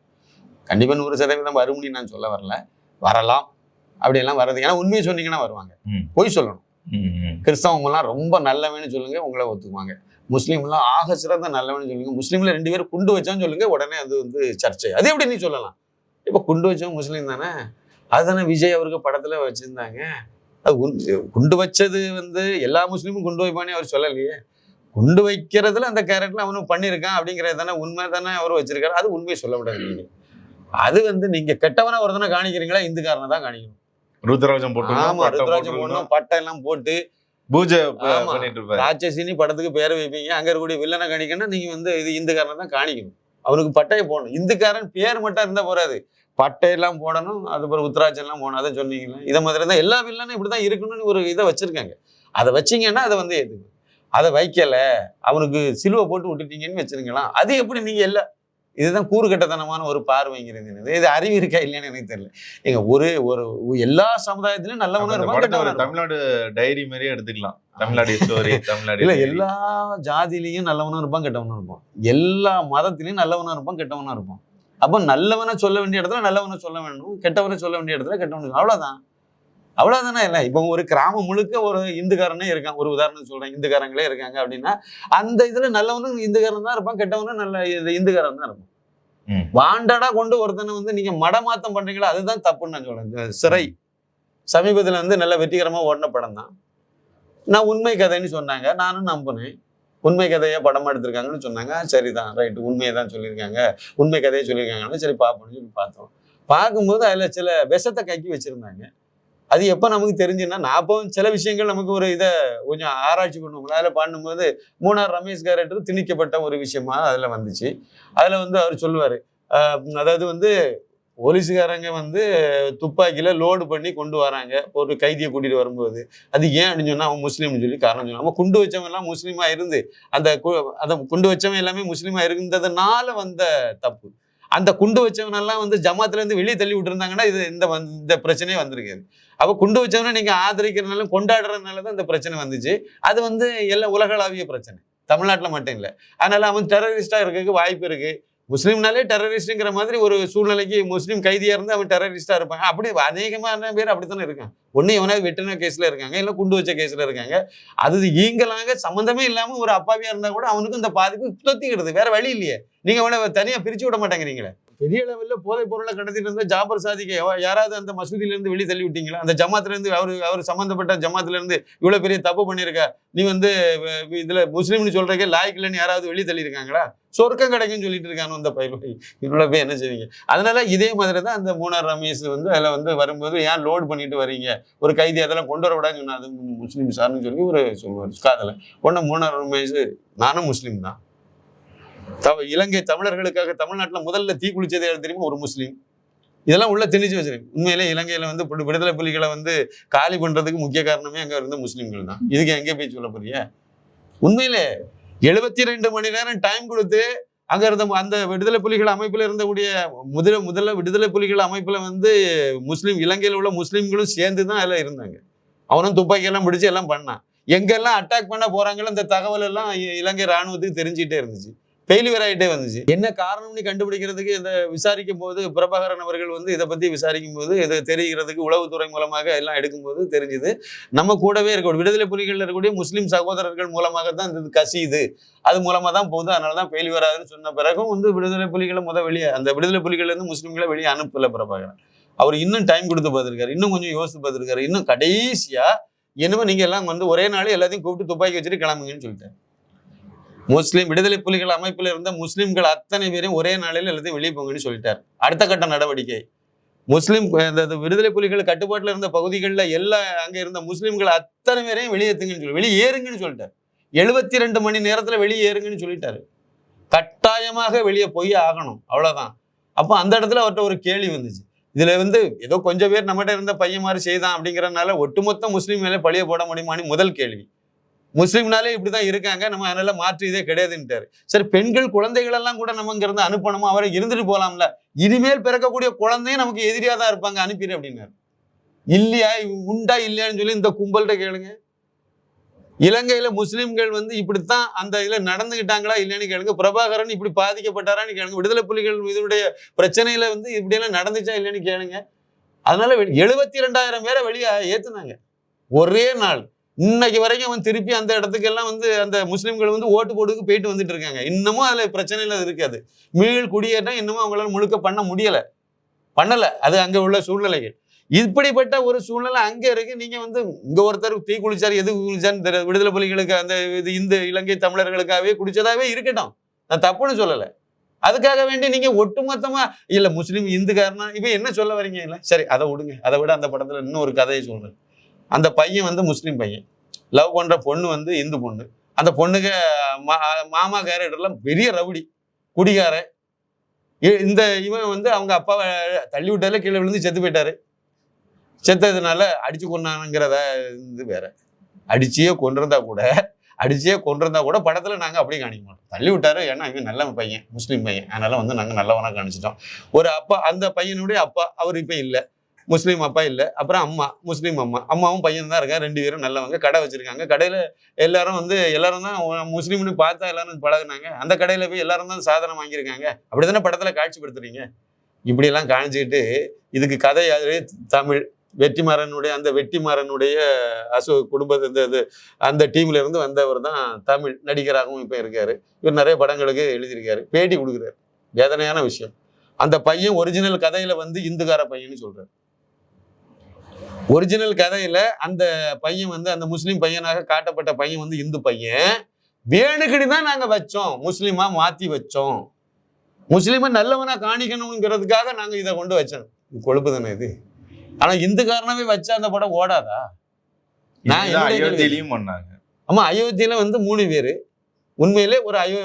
கண்டிப்பா 100% வரும்னு நான் சொல்ல வரல, வரலாம், அப்படியெல்லாம் வர்றது. ஏன்னா உண்மையை சொன்னீங்கன்னா வருவாங்க, பொய் சொல்லணும். கிறிஸ்தவங்கலாம் ரொம்ப நல்லவன்னு சொல்லுங்க, உங்களை ஒத்துக்குவாங்க. முஸ்லீம்லாம் ஆக சிறந்த நல்லவன்னு சொல்லுங்க, முஸ்லீம்ல 2 பேரும் குண்டு வச்சான்னு சொல்லுங்க, உடனே அது வந்து சர்ச்சை. அது எப்படி நீ சொல்லலாம்? இப்ப குண்டு வச்சவங்க முஸ்லீம் தானே, அதுதானே விஜய் அவருக்கு படத்துல வச்சிருந்தாங்க. அது குண்டு வச்சது வந்து எல்லா முஸ்லீமும் குண்டு வைப்பானே அவர் சொல்லலையே. குண்டு வைக்கிறதுல அந்த கேரக்டர்ல அவனும் பண்ணியிருக்கான் அப்படிங்கிறது தானே உண்மை தானே அவர் வச்சிருக்காரு. அது உண்மையை சொல்ல விடாது. நீங்க அது வந்து நீங்க கெட்டவனா ஒருத்தனை காணிக்கிறீங்களா, இந்துக்காரனை தான் காணிக்கணும். ருத்ராஜம் போட்டு, ஆமா ருத்ராஜம் போடணும், பட்டை எல்லாம் போட்டு பூஜை பண்ணிட்டு இருப்பாரு. ராட்சசினி படத்துக்கு பேரை வைப்பீங்க, அங்க இருக்கக்கூடிய வில்லனை காணிக்கணும். நீங்க வந்து இது இந்துக்காரனை தான் காணிக்கணும், அவனுக்கு பட்டையை போடணும். இந்துக்காரன் பேர் மட்டும் இருந்தா போறாது, பட்டையெல்லாம் போடணும், அதுக்கப்புறம் உத்ராஜம் எல்லாம் போடணும். அதை சொன்னீங்களா? இதை மாதிரி தான் எல்லா வில்லனும் இப்படிதான் இருக்கணும்னு ஒரு இதை வச்சிருக்காங்க. அதை வச்சிங்கன்னா அதை வந்து எதுக்கு அதை வைக்கல, அவனுக்கு சிலுவை போட்டு விட்டுட்டீங்கன்னு வச்சிருக்கலாம். அது எப்படி நீங்க எல்லாம் இதுதான் கூறுகட்டத்தனமான ஒரு பார்வைங்கிறது. இது அறிவு இருக்கா இல்லையான்னு எனக்கு தெரியல. எங்க ஒரு எல்லா சமுதாயத்திலும் நல்லவனும் இருப்பான். தமிழ்நாடு டைரி மாதிரியே எடுத்துக்கலாம், தமிழ்நாடு ஸ்டோரி, தமிழ்நாடு இல்ல எல்லா ஜாதியிலையும் நல்லவனும் இருப்பான், கெட்டவனும் இருப்பான். எல்லா மதத்திலையும் நல்லவனும் இருப்பான், கெட்டவனும் இருப்பான். அப்ப நல்லவனை சொல்ல வேண்டிய இடத்துல நல்லவனை சொல்ல வேணும், கெட்டவனை சொல்ல வேண்டிய இடத்துல கெட்டவனு. அவ்வளவுதானே. இல்லை இப்போ ஒரு கிராமம் முழுக்க ஒரு இந்துக்காரனே இருக்கான், ஒரு உதாரணம் சொல்றேன், இந்துக்காரங்களே இருக்காங்க அப்படின்னா அந்த இதுல நல்லவனும் இந்துக்காரன் தான் இருப்பான், கெட்டவனும் நல்ல இந்துக்காரன் தான் இருப்பான். வாண்டடா கொண்டு ஒருத்தனை வந்து நீங்க மடமாத்தம் பண்றீங்களா, அதுதான் தப்புன்னு நான் சொல்றேன். சிறை சமீபத்துல வந்து நல்ல வெற்றிகரமா ஓடின படம் தான். நான் உண்மை கதைன்னு சொன்னாங்க, நானும் நம்பினேன். உண்மை கதையை படமா எடுத்திருக்காங்கன்னு சொன்னாங்க, சரிதான், ரைட்டு, உண்மையை தான் சொல்லியிருக்காங்க, உண்மை கதையை சொல்லியிருக்காங்கன்னு சரி பார்ப்போம்னு சொல்லி பார்த்தோம். பார்க்கும்போது அதுல சில விஷத்தை கக்கி வச்சிருந்தாங்க. அது எப்போ நமக்கு தெரிஞ்சுன்னா, நான் அப்போ சில விஷயங்கள் நமக்கு ஒரு இதை கொஞ்சம் ஆராய்ச்சி பண்ணுவோம். அதில் பண்ணும்போது மூணார் ரமேஷ் கேரக்டர் திணிக்கப்பட்ட ஒரு விஷயமா அதில் வந்துச்சு. அதில் வந்து அவர் சொல்லுவார், அதாவது வந்து போலீஸுக்காரங்க வந்து துப்பாக்கியில் லோடு பண்ணி கொண்டு வராங்க ஒரு கைதியை கூட்டிகிட்டு வரும்போது, அது ஏன் அப்படின்னு சொன்னால் அவன் முஸ்லீம்னு சொல்லி காரணம் சொன்னான். அவன் குண்டு வச்சவன் எல்லாம் முஸ்லீமாக இருந்து அந்த குண்டு வச்சவன் எல்லாமே முஸ்லீமாக இருந்ததுனால வந்த தப்பு. அந்த குண்டு வச்சவனெல்லாம் வந்து ஜமாத்துலேருந்து வெளியே தள்ளி விட்டுருந்தாங்கன்னா இது இந்த பிரச்சனையே வந்திருக்காது. அப்போ குண்டு வச்சவனை நீங்கள் ஆதரிக்கிறதுனால கொண்டாடுறதுனால தான் இந்த பிரச்சனை வந்துச்சு. அது வந்து எல்லாம் உலகளாவிய பிரச்சனை, தமிழ்நாட்டில் மட்டும் இல்லை. அதனால அவன் டெரரிஸ்டாக இருக்கிறதுக்கு வாய்ப்பு இருக்குது. முஸ்லீம்னாலே டெரரிஸ்ட்ங்கிற மாதிரி ஒரு சூழ்நிலைக்கு முஸ்லீம் கைதியா இருந்து அவன் டெரரிஸ்டா இருப்பாங்க. அப்படி அநேகமான பேர் அப்படித்தானே இருக்காங்க. ஒண்ணு எவனாவது வெட்டின கேஸ்ல இருக்காங்க, இல்ல குண்டு வச்ச கேஸ்ல இருக்காங்க. அது ஈங்கலாக சம்பந்தமே இல்லாம ஒரு அப்பாவியா இருந்தா கூட அவனுக்கும் இந்த பாதிப்பு தொத்திக்கிறது. வேற வழி இல்லையே. நீங்க அவனை தனியா பிரிச்சு விட மாட்டேங்கிறீங்களே. பெரிய லெவல்ல போதை பொருளை கடத்திட்டு இருந்த ஜாபர் சாதிக்கு யாராவது அந்த மசூதியில இருந்து வெளியே தள்ளி விட்டீங்களா? அந்த ஜமாத்துல இருந்து அவர் சம்பந்தப்பட்ட ஜமாத்துல இருந்து இவ்வளவு பெரிய தப்பு பண்ணிருக்க, நீ இதுல முஸ்லீம்னு சொல்றதுக்கே லாய்க்கு இல்லைன்னு யாராவது வெளியே தள்ளி இருக்காங்களா? சொர்க்கம் கிடைக்குன்னு சொல்லிட்டு இருக்கானு அந்த பயிர் இவ்வளவு போய் என்ன செய்வீங்க? அதனால இதே மாதிரி தான் அந்த மூனார் ரமேஷ் அதுல வரும்போது ஏன் லோட் பண்ணிட்டு வரீங்க, ஒரு கைதி அதெல்லாம் கொண்டு வரக்கூடாதுன்னு சொன்னா, அது முஸ்லீம் சார்னு சொல்லி ஒரு சொல்லுவார் காதல ஒன்னு. மூனார் ரமேஷ் நானும் முஸ்லீம் தான். இலங்கை தமிழர்களுக்காக தமிழ்நாட்டுல முதல்ல தீ குளிச்சதே தெரியுமா? ஒரு முஸ்லீம். இதெல்லாம் உள்ள திணிச்சு வச்சிருக்கு. உண்மையிலே இலங்கையில விடுதலை புலிகளை காலி பண்றதுக்கு முக்கிய காரணமே அங்க இருந்த முஸ்லீம்கள் தான். இதுக்கு எங்க போய் சொல்ல போறீங்க? உண்மையிலே 72 மணி நேரம் டைம் கொடுத்து அங்க இருந்த அந்த விடுதலை புலிகள் அமைப்புல இருந்தக்கூடிய முதல்ல விடுதலை புலிகள் அமைப்புல முஸ்லீம் இலங்கையில் உள்ள முஸ்லீம்களும் சேர்ந்துதான் அதுல இருந்தாங்க. அவனும் துப்பாக்கி எல்லாம் பிடிச்சு எல்லாம் பண்ணான். எங்கெல்லாம் அட்டாக் பண்ண போறாங்களோ அந்த தகவல் எல்லாம் இலங்கை ராணுவத்துக்கு தெரிஞ்சுட்டே இருந்துச்சு. ஃபெயிலியர் ஆகிட்டே வந்துச்சு. என்ன காரணம்னு கண்டுபிடிக்கிறதுக்கு இதை விசாரிக்கும் போது பிரபாகரன் அவர்கள் இதை பத்தி விசாரிக்கும் போது இதை தெரிகிறதுக்கு உளவுத்துறை மூலமாக எல்லாம் எடுக்கும்போது தெரிஞ்சுது, நம்ம கூடவே இருக்க விடுதலை புலிகள் இருக்கக்கூடிய முஸ்லீம் சகோதரர்கள் மூலமாக தான் இது கசியுது, அது மூலமா தான் போகுது, அதனாலதான் ஃபெயிலியர் ஆகுதுன்னு சொன்ன பிறகும் விடுதலை புலிகளை வெளியே அந்த விடுதலை புலிகள் இருந்து முஸ்லீம்களை வெளியே அனுப்பல பிரபாகரன். அவர் இன்னும் டைம் கொடுத்து பார்த்திருக்காரு, இன்னும் கொஞ்சம் யோசித்து பார்த்திருக்காரு. இன்னும் கடைசியா என்னமோ நீங்க எல்லாம் ஒரே நாள் எல்லாத்தையும் கூப்பிட்டு துப்பாக்கி வச்சுட்டு கிளம்புங்கன்னு சொல்லிட்டாரு. முஸ்லீம் விடுதலை புலிகள் அமைப்பில் இருந்த முஸ்லீம்கள் அத்தனை பேரையும் ஒரே நாளில் எல்லாத்தையும் வெளியே போங்கன்னு சொல்லிட்டார். அடுத்த கட்ட நடவடிக்கை முஸ்லீம் விடுதலை புலிகள் கட்டுப்பாட்டில் இருந்த பகுதிகளில் அங்க இருந்த முஸ்லீம்கள் அத்தனை பேரையும் வெளியேற்றுங்கன்னு சொல்லி வெளியேறுங்கன்னு சொல்லிட்டார். 72 மணி நேரத்துல வெளியேறுங்கன்னு சொல்லிட்டாரு. கட்டாயமாக வெளியே போய் ஆகணும், அவ்வளவுதான். அப்போ அந்த இடத்துல அவர்கிட்ட ஒரு கேள்வி வந்துச்சு. இதுல ஏதோ கொஞ்சம் பேர் நம்மகிட்ட இருந்த பையன் மாதிரி செய்தான் அப்படிங்கறதுனால ஒட்டுமொத்த முஸ்லீம் மேலே பழிய போட முடியுமான்னு முதல் கேள்வி. முஸ்லீம்னாலே இப்படிதான் இருக்காங்க, நம்ம அதனால மாற்று இதே கிடையாதுன்ட்டாரு. சரி, பெண்கள் குழந்தைகள் எல்லாம் கூட நம்ம இங்க இருந்து அனுப்பணுமா? அவரை இருந்துட்டு போலாம்ல. இனிமேல் பிறக்கக்கூடிய குழந்தையும் நமக்கு எதிரியா தான் இருப்பாங்க, அனுப்பிடு அப்படின்னாரு. இல்லையா, உண்டா இல்லையான்னு சொல்லி இந்த கும்பல்கிட்ட கேளுங்க. இலங்கையில முஸ்லீம்கள் இப்படித்தான் அந்த இதுல நடந்துகிட்டாங்களா இல்லையான்னு கேளுங்க. பிரபாகரன் இப்படி பாதிக்கப்பட்டாரான்னு கேளுங்க. விடுதலை புலிகள் இதனுடைய பிரச்சனையில இப்படி எல்லாம் நடந்துச்சா இல்லையான்னு கேளுங்க. அதனால 72,000 பேரை வெளியே ஏத்துனாங்க ஒரே நாள். இன்னைக்கு வரைக்கும் அவன் திருப்பி அந்த இடத்துக்கு எல்லாம் அந்த முஸ்லீம்கள் ஓட்டு போட்டுக்கு போயிட்டு வந்துட்டு இருக்காங்க. இன்னமும் அதுல பிரச்சனையில இருக்காது. மீள் குடியேற்றம் இன்னமும் அவங்களால முழுக்க பண்ணல. அது அங்க உள்ள சூழ்நிலைகள். இப்படிப்பட்ட ஒரு சூழ்நிலை அங்க இருக்கு. நீங்க இங்க ஒருத்தர் தீ குளிச்சாரு, எது குளிச்சான்னு தெரியாது. விடுதலை புலிகளுக்கு அந்த இந்த இலங்கை தமிழர்களுக்காகவே குடிச்சதாவே இருக்கட்டும், நான் தப்புன்னு சொல்லல. அதுக்காக வேண்டி நீங்க ஒட்டுமொத்தமா இல்ல முஸ்லீம் இந்துக்காரனா இப்ப என்ன சொல்ல வரீங்க? இல்ல சரி, அதை விடுங்க. அதை விட அந்த படத்துல இன்னும் ஒரு கதையை சொல்றேன். அந்த பையன் முஸ்லீம் பையன், லவ் பண்ற பொண்ணு இந்து பொண்ணு. அந்த பொண்ணுக்கு மாமா கேரக்டர்ல பெரிய ரவுடி குடிகாரன். இவன் அவங்க அப்பாவை தள்ளி விட்டால கீழே விழுந்து செத்து போயிட்டாரு. செத்ததுனால அடிச்சு கொண்டானுங்கிறத வேற. அடிச்சே கொண்டிருந்தா கூட படத்துல நாங்க அப்படியே காணிக்க மாட்டோம். தள்ளி விட்டாரு, ஏன்னா இவன் நல்ல பையன், முஸ்லீம் பையன், அதனால நாங்க நல்லவனா காணிச்சிட்டோம். ஒரு அப்பா, அந்த பையனுடைய அப்பா அவர் இப்ப இல்ல, முஸ்லீம் அப்பா இல்லை. அப்புறம் அம்மா, முஸ்லீம் அம்மாவும் பையன் தான் இருக்காங்க. 2 பேரும் நல்லவங்க, கடை வச்சிருக்காங்க. கடையில எல்லாரும் எல்லாரும் தான் முஸ்லீம்னு பார்த்தா எல்லாரும் பழகுனாங்க. அந்த கடையில போய் எல்லாரும் தான் சாதனம் வாங்கியிருக்காங்க. அப்படித்தானே படத்துல காட்சிப்படுத்துறீங்க. இப்படி எல்லாம் காணிச்சுக்கிட்டு இதுக்கு கதை தமிழ் வெற்றிமாறனுடைய குடும்பத்தை அந்த டீம்ல இருந்து வந்தவர் தான் தமிழ் நடிகராகவும் இப்ப இருக்காரு. இவர் நிறைய படங்களுக்கு எழுதியிருக்காரு, பேட்டி கொடுக்குறாரு. வேதனையான விஷயம். அந்த பையன் ஒரிஜினல் கதையில இந்துக்கார பையன்னு சொல்றாரு. ஒரிஜினல் கதையில அந்த பையன் அந்த முஸ்லீம் பையனாக காட்டப்பட்ட பையன் இந்து பையன். வேணுக்குடி தான் நாங்க வச்சோம், முஸ்லீமா மாத்தி வச்சோம், முஸ்லீமை நல்லவனா காணிக்கணுங்கிறதுக்காக நாங்க இதை கொண்டு வச்சோம். கொழுப்பு தானே இது. ஆனா இந்துக்காரனவே வச்சா அந்த படம் ஓடாதா? அயோத்தியிலையும் பண்ணாங்க. ஆமா, அயோத்தியில 3 பேரு உண்மையிலே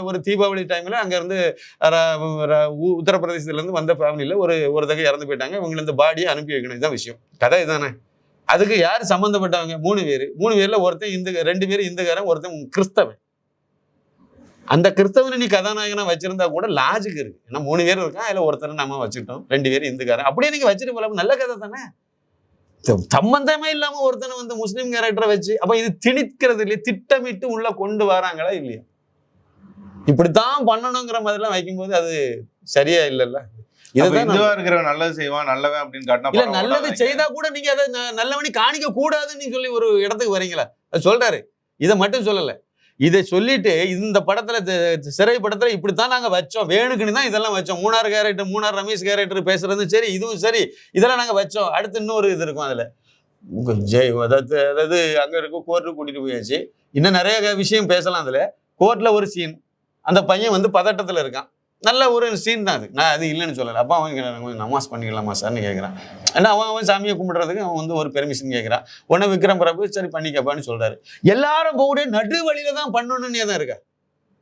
ஒரு தீபாவளி டைம்ல அங்க இருந்து உத்தரப்பிரதேசத்துல இருந்து வந்த ஃபேமிலியில ஒரு தகை இறந்து போயிட்டாங்க. இவங்களை இந்த பாடியை அனுப்பி வைக்கணும், இதுதான் விஷயம். கதை இதுதானே. அதுக்கு யார் சம்பந்தப்பட்டவங்க? 3 பேர். 3 பேர்ல ஒருத்தன் 2 பேர் இந்துக்காரன், ஒருத்தன் கிறிஸ்தவன். அந்த கிறிஸ்தவனை நீ கதாநாயகனா வச்சிருந்தா கூட லாஜிக் இருக்கு. ஏன்னா 3 பேர் இருக்கான், அதுல ஒருத்தனை நம்ம வச்சுட்டோம், 2 பேர் இந்துக்காரன். அப்படியே நீங்க வச்சுட்டு போலாம், நல்ல கதை தானே. சம்பந்தமே இல்லாம ஒருத்தனை முஸ்லீம் கேரக்டரை வச்சு, அப்ப இது திணிக்கிறது இல்லையா? திட்டமிட்டு உள்ள கொண்டு வராங்களா இல்லையா? இப்படித்தான் பண்ணணுங்கிற மாதிரிலாம் வைக்கும்போது அது சரியா இல்லைல்ல. இதுதான் இதுவா இருக்கிறவன் நல்லது செய்வான் நல்லவன் அப்படின்னு காட்டினா இல்ல, படம் நல்லது ஓடாது. செய்தா கூட நீங்க அதை நல்லவனி காணிக்க கூடாதுன்னு சொல்லி ஒரு இடத்துக்கு வரீங்களா? அது சொல்றாரு. இதை மட்டும் சொல்லல. இதை சொல்லிட்டு இந்த படத்துல சிறை படத்துல இப்படித்தான் நாங்க வச்சோம், வேணுக்குன்னு தான் இதெல்லாம் வச்சோம். மூணார் கேரக்டர், மூணார் ரமேஷ் கேரக்டர் பேசுறது சரி, இதுவும் சரி, இதெல்லாம் நாங்க வச்சோம். அடுத்து இன்னொரு இது இருக்கும் அதுல. அதாவது அங்க இருக்க கோர்ட்டு கூட்டிட்டு போயாச்சு. இன்னும் நிறைய விஷயம் பேசலாம் அதுல. கோர்ட்ல ஒரு சீன், அந்த பையன் வந்து பதட்டத்துல இருக்கான். நல்ல ஒரு சீன் தான் அது, நான் அது இல்லைன்னு சொல்லலை. அப்பா அவன் கொஞ்சம் நமாஸ் பண்ணிக்கலாமா சார்னு கேட்குறான். ஏன்னா அவன் சாமியை கும்பிடுறதுக்கு அவன் வந்து ஒரு பெர்மிஷன் கேட்குறான். உடனே விக்ரம் பிரபு சரி பண்ணிக்கப்பான்னு சொல்றாரு. எல்லாரும் போக நடு வழியில தான் பண்ணணும்னே தான் இருக்கா.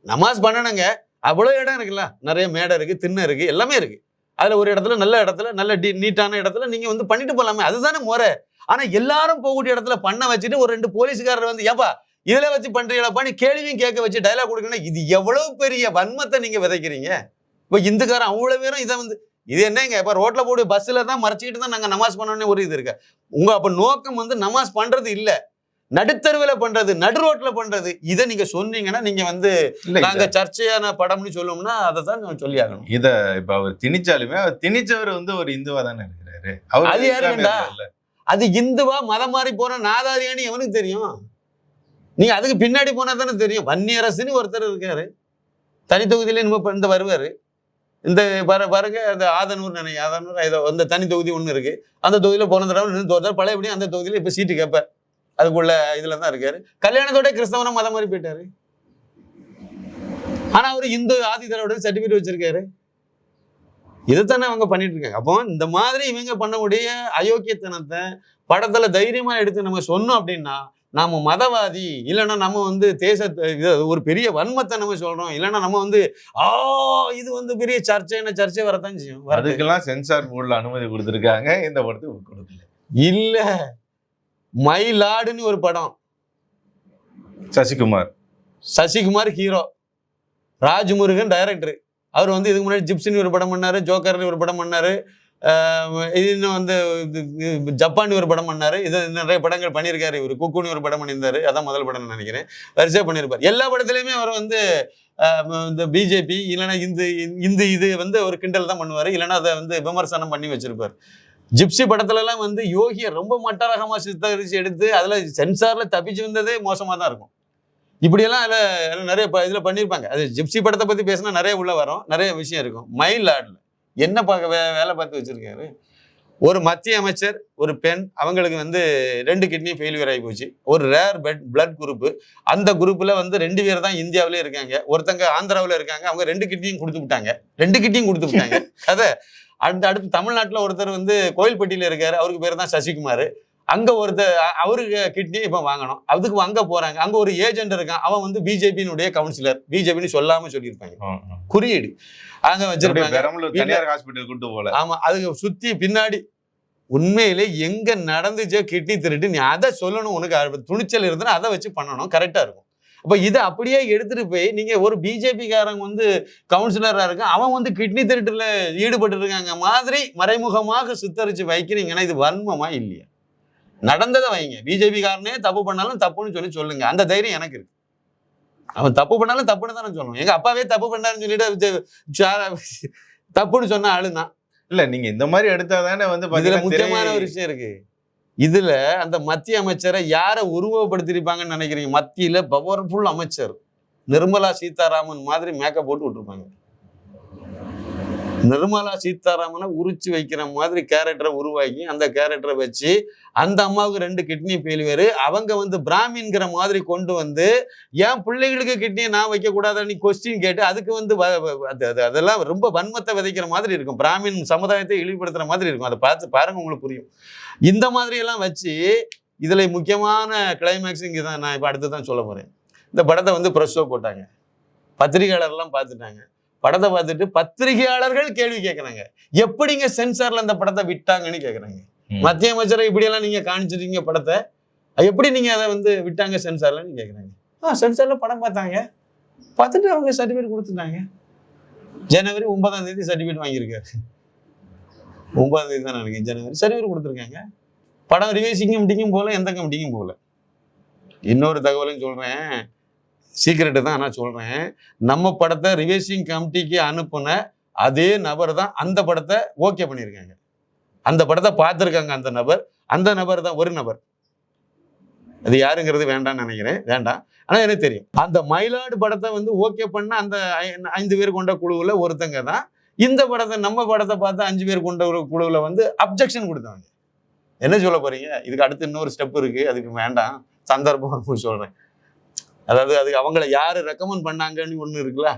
நமாஸ் பண்ணணுங்க, அவ்வளோ இடம் இருக்குல்ல, நிறைய மேடை இருக்கு, திண்ணை இருக்கு, எல்லாமே இருக்கு. அதுல ஒரு இடத்துல நல்ல நீட்டான இடத்துல நீங்க வந்து பண்ணிட்டு போலாமே, அதுதானே முறை. ஆனா எல்லாரும் போகக்கூடிய இடத்துல பண்ண வச்சுட்டு ஒரு 2 போலீஸ்காரர் வந்து ஏப்பா இதுல வச்சு பண்றீங்களாப்பான்னு கேள்வியும் கேட்க வச்சு டைலாக் கொடுக்கணும். இது எவ்வளவு பெரிய வன்மத்தை நீங்க விதைக்கிறீங்க. இப்ப இந்துக்காரன் அவ்வளவு பேரும் இதை வந்து இது என்னங்க, இப்ப ரோட்ல போடு பஸ்ல தான் மறைச்சிக்கிட்டு தான் நாங்க நமாஸ் பண்ணோன்னு ஒரு இது இருக்கு. உங்க அப்ப நோக்கம் வந்து நமாஸ் பண்றது இல்ல, நடுத்தருவில பண்றது, நடு ரோட்ல பண்றது. இதை நீங்க சொன்னீங்கன்னா நீங்க வந்து நாங்க சர்ச்சையான படம்னு சொல்லுவோம்னா அதை தான் சொல்லி ஆகணும். இத இப்ப அவர் திணிச்சாலுமே அவர் திணிச்சவர் வந்து ஒரு இந்துவா தானே இருக்கிறாரு. அது யாருண்டா, அது இந்துவா மதம் மாறி போன நாதாரியானு எவனுக்கு தெரியும்? நீங்க அதுக்கு பின்னாடி போனா தானே தெரியும். வன்னியரசுன்னு ஒருத்தர் இருக்காரு, தனி தொகுதியில இந்த வருவாரு. இந்த பாருங்க அந்த ஆதனூர் ஏதோ அந்த தனி தொகுதி ஒண்ணு இருக்கு. அந்த தொகுதியில போன தடவை நின்று தோற்றார். பழையபடி அந்த தொகுதியில இப்ப சீட்டு கேட்பார். அதுக்குள்ள இதுல தான் இருக்காரு. கல்யாணத்தோட கிறிஸ்தவன மதம் மாதிரி போயிட்டாரு. ஆனா அவரு இந்து ஆதித்தரோட சர்டிபிகேட் வச்சிருக்காரு. இதைத்தானே அவங்க பண்ணிட்டு இருக்காங்க. அப்போ இந்த மாதிரி இவங்க பண்ணக்கூடிய அயோக்கியத்தனத்தை படத்துல தைரியமா எடுத்து நம்ம சொன்னோம் அப்படின்னா நாம மதவாதி, இல்லைன்னா நம்ம வந்து ஒரு பெரிய வன்மத்தை நம்ம சொல்றோம், இல்லைன்னா நம்ம வந்து இது வந்து பெரிய சர்ச்சை வரத்தான் செய்யும். அதுக்கெல்லாம் சென்சார் போர்டுல அனுமதி கொடுத்துருக்காங்க, இந்த படத்துக்கு கொடுக்கல. இல்ல, மயிலாடுன்னு ஒரு படம், சசிகுமார் ஹீரோ, ராஜ்முருகன் டைரக்டர். அவர் வந்து இதுக்கு முன்னாடி ஜிப்சின்னு ஒரு படம் பண்ணாரு, ஜோக்கர்னு ஒரு படம் பண்ணாரு, இன்னும் வந்து ஜப்பான் ஒரு படம் பண்ணாரு. இது நிறைய படங்கள் பண்ணியிருக்காரு. இவர் குக்குன்னு ஒரு படம் பண்ணியிருந்தாரு, அதான் முதல் படம்னு நினைக்கிறேன். வரிசையா பண்ணியிருப்பார். எல்லா படத்துலையுமே அவர் வந்து இந்த பிஜேபி இல்லைன்னா இது வந்து ஒரு கிண்டல் தான் பண்ணுவார், இல்லைன்னா அதை வந்து விமர்சனம் பண்ணி வச்சிருப்பார். ஜிப்சி படத்துலலாம் வந்து யோகியை ரொம்ப மட்டரகமாக சித்தரிச்சு எடுத்து அதில் சென்சார்ல தப்பிச்சு வந்ததே மோசமாக தான் இருக்கும். இப்படியெல்லாம் அதில் நிறைய இதில் பண்ணியிருப்பாங்க. அது ஜிப்சி படத்தை பற்றி பேசினா நிறைய உள்ள வரும், நிறைய விஷயம் இருக்கும். மயிலாடில் என்ன வேலை பார்த்து வச்சிருக்காரு, ஒரு மத்திய அமைச்சர், ஒரு பெண், அவங்களுக்கு வந்து 2 கிட்னி ஃபெயிலியர் ஆகி போச்சு. ஒரு ரேர் பிளட் குரூப். அந்த குரூப்ல வந்து 2 பேர் தான் இந்தியாவிலே இருக்காங்க. ஒருத்தங்க ஆந்திராவில் இருக்காங்க, அவங்க 2 கிட்னியும் கொடுத்து விட்டாங்க. அதை அடுத்து தமிழ்நாட்டில் ஒருத்தர் வந்து கோயில்பட்டியில இருக்காரு, அவருக்கு பேர் தான் சசிகுமார். அங்க ஒருத்தர் அவருக்கு கிட்னி இப்ப வாங்கணும், அதுக்கு அங்க போறாங்க. அங்க ஒரு ஏஜென்ட் இருக்கான், அவன் வந்து பிஜேபியினுடைய கவுன்சிலர், பிஜேபின்னு சொல்லாம சொல்லியிருப்பாங்க, குறியீடு அங்க வச்சிருப்பாங்க. ஆமா, அதுக்கு சுத்தி பின்னாடி உண்மையிலே எங்க நடந்துச்சோ கிட்னி திருட்டு, நீ அதை சொல்லணும், உனக்கு துணிச்சல் இருந்தா அதை வச்சு பண்ணணும், கரெக்டா இருக்கும். அப்ப இதை அப்படியே எடுத்துட்டு போய் நீங்க ஒரு பிஜேபிக்காரங்க வந்து கவுன்சிலரா இருக்க, அவன் வந்து கிட்னி திருட்டுல ஈடுபட்டு இருக்காங்க மாதிரி மறைமுகமாக சித்தரிச்சு வைக்கிறீங்கன்னா இது வன்மமா இல்லையா? நடந்ததை வைங்க. பிஜேபி காரனே தப்பு பண்ணாலும் தப்புன்னு சொல்லுங்க, அந்த தைரியம் எனக்கு இருக்கு. அவன் தப்பு பண்ணாலும் தப்புன்னு தானே சொல்லணும். எங்க அப்பாவே தப்பு பண்ணாருன்னு சொல்லிட்டு தப்புன்னு சொன்ன ஆளுதான். இல்ல, நீங்க இந்த மாதிரி எடுத்தாதானே வந்து இதுல முக்கியமான ஒரு விஷயம் இருக்கு. இதுல அந்த மத்திய அமைச்சரை யாரை உருவப்படுத்திருப்பாங்கன்னு நினைக்கிறீங்க? மத்தியில பவர்ஃபுல் அமைச்சர் நிர்மலா சீதாராமன் மாதிரி மேக்கப் போட்டு விட்டுருப்பாங்க. நிர்மலா சீதாராமனை உரிச்சு வைக்கிற மாதிரி கேரக்டரை உருவாக்கி அந்த கேரக்டரை வச்சு அந்த அம்மாவுக்கு 2 கிட்னி ஃபெயிலியர், அவங்க வந்து பிராமின்கிற மாதிரி கொண்டு வந்து ஏன் பிள்ளைகளுக்கு கிட்னியை நான் வைக்க கூடாதுன்னு கொஸ்டின் கேட்டு அதுக்கு வந்து அதெல்லாம் ரொம்ப வன்மத்தை விதைக்கிற மாதிரி இருக்கும், பிராமின் சமுதாயத்தை இழிவுபடுத்துற மாதிரி இருக்கும். அதை பார்த்து பாருங்க, உங்களுக்கு புரியும். இந்த மாதிரி எல்லாம் வச்சு இதுல முக்கியமான கிளைமேக்ஸ் இங்கே தான் நான் இப்போ அடுத்து தான் சொல்ல போறேன். இந்த படத்தை வந்து ப்ரெஸ் ஷோ போட்டாங்க, பத்திரிகையாளர்லாம் பார்த்துட்டாங்க. படத்தை பார்த்துட்டு பத்திரிகையாளர்கள் கேள்வி கேட்கறாங்க, எப்படிங்க சென்சார்ல அந்த படத்தை விட்டாங்கன்னு கேட்கறாங்க. மத்திய அமைச்சரை இப்படியெல்லாம் நீங்க காணிச்சிருக்கீங்க படத்தை, எப்படி நீங்க அதை வந்து விட்டாங்க சென்சார்லன்னு கேட்கறாங்க. சென்சார்ல படம் பார்த்துட்டு அவங்க சர்டிபிகேட் கொடுத்துட்டாங்க. ஜனவரி 9ஆம் தேதி சர்டிபிகேட் வாங்கியிருக்காரு. 9ஆம் தேதி தான் நினைக்கிறேன், ஜனவரி சர்டிபிகேட் கொடுத்துருக்காங்க. படம் ரிவைசிங் கமிட்டிக்கும் போல, எந்த கமிட்டிக்கும் போல. இன்னொரு தகவலையும் சொல்றேன், சீக்கிரட்டு தான் நான் சொல்றேன். நம்ம படத்தை ரிவைசிங் கமிட்டிக்கு அனுப்புன அதே நபர் தான் அந்த படத்தை ஓகே பண்ணியிருக்காங்க. அந்த படத்தை பார்த்துருக்காங்க அந்த நபர் தான் ஒரு நபர். அது யாருங்கிறது வேண்டாம்னு நினைக்கிறேன், வேண்டாம். ஆனா எனக்கு தெரியும் அந்த மயிலாடு படத்தை வந்து ஓகே பண்ண அந்த 5 பேர் கொண்ட குழுவுல ஒருத்தங்க தான் இந்த படத்தை நம்ம படத்தை பார்த்து 5 பேர் கொண்ட ஒரு குழுவுல வந்து அப்ஜெக்ஷன் கொடுத்தாங்க. என்ன சொல்ல போறீங்க? இதுக்கு அடுத்து இன்னொரு ஸ்டெப் இருக்கு, அதுக்கு வேண்டாம், சந்தர்ப்பம் சொல்றேன். அதாவது அது அவங்கள யாரு ரெக்கமெண்ட் பண்ணாங்கன்னு ஒண்ணு இருக்குல்ல,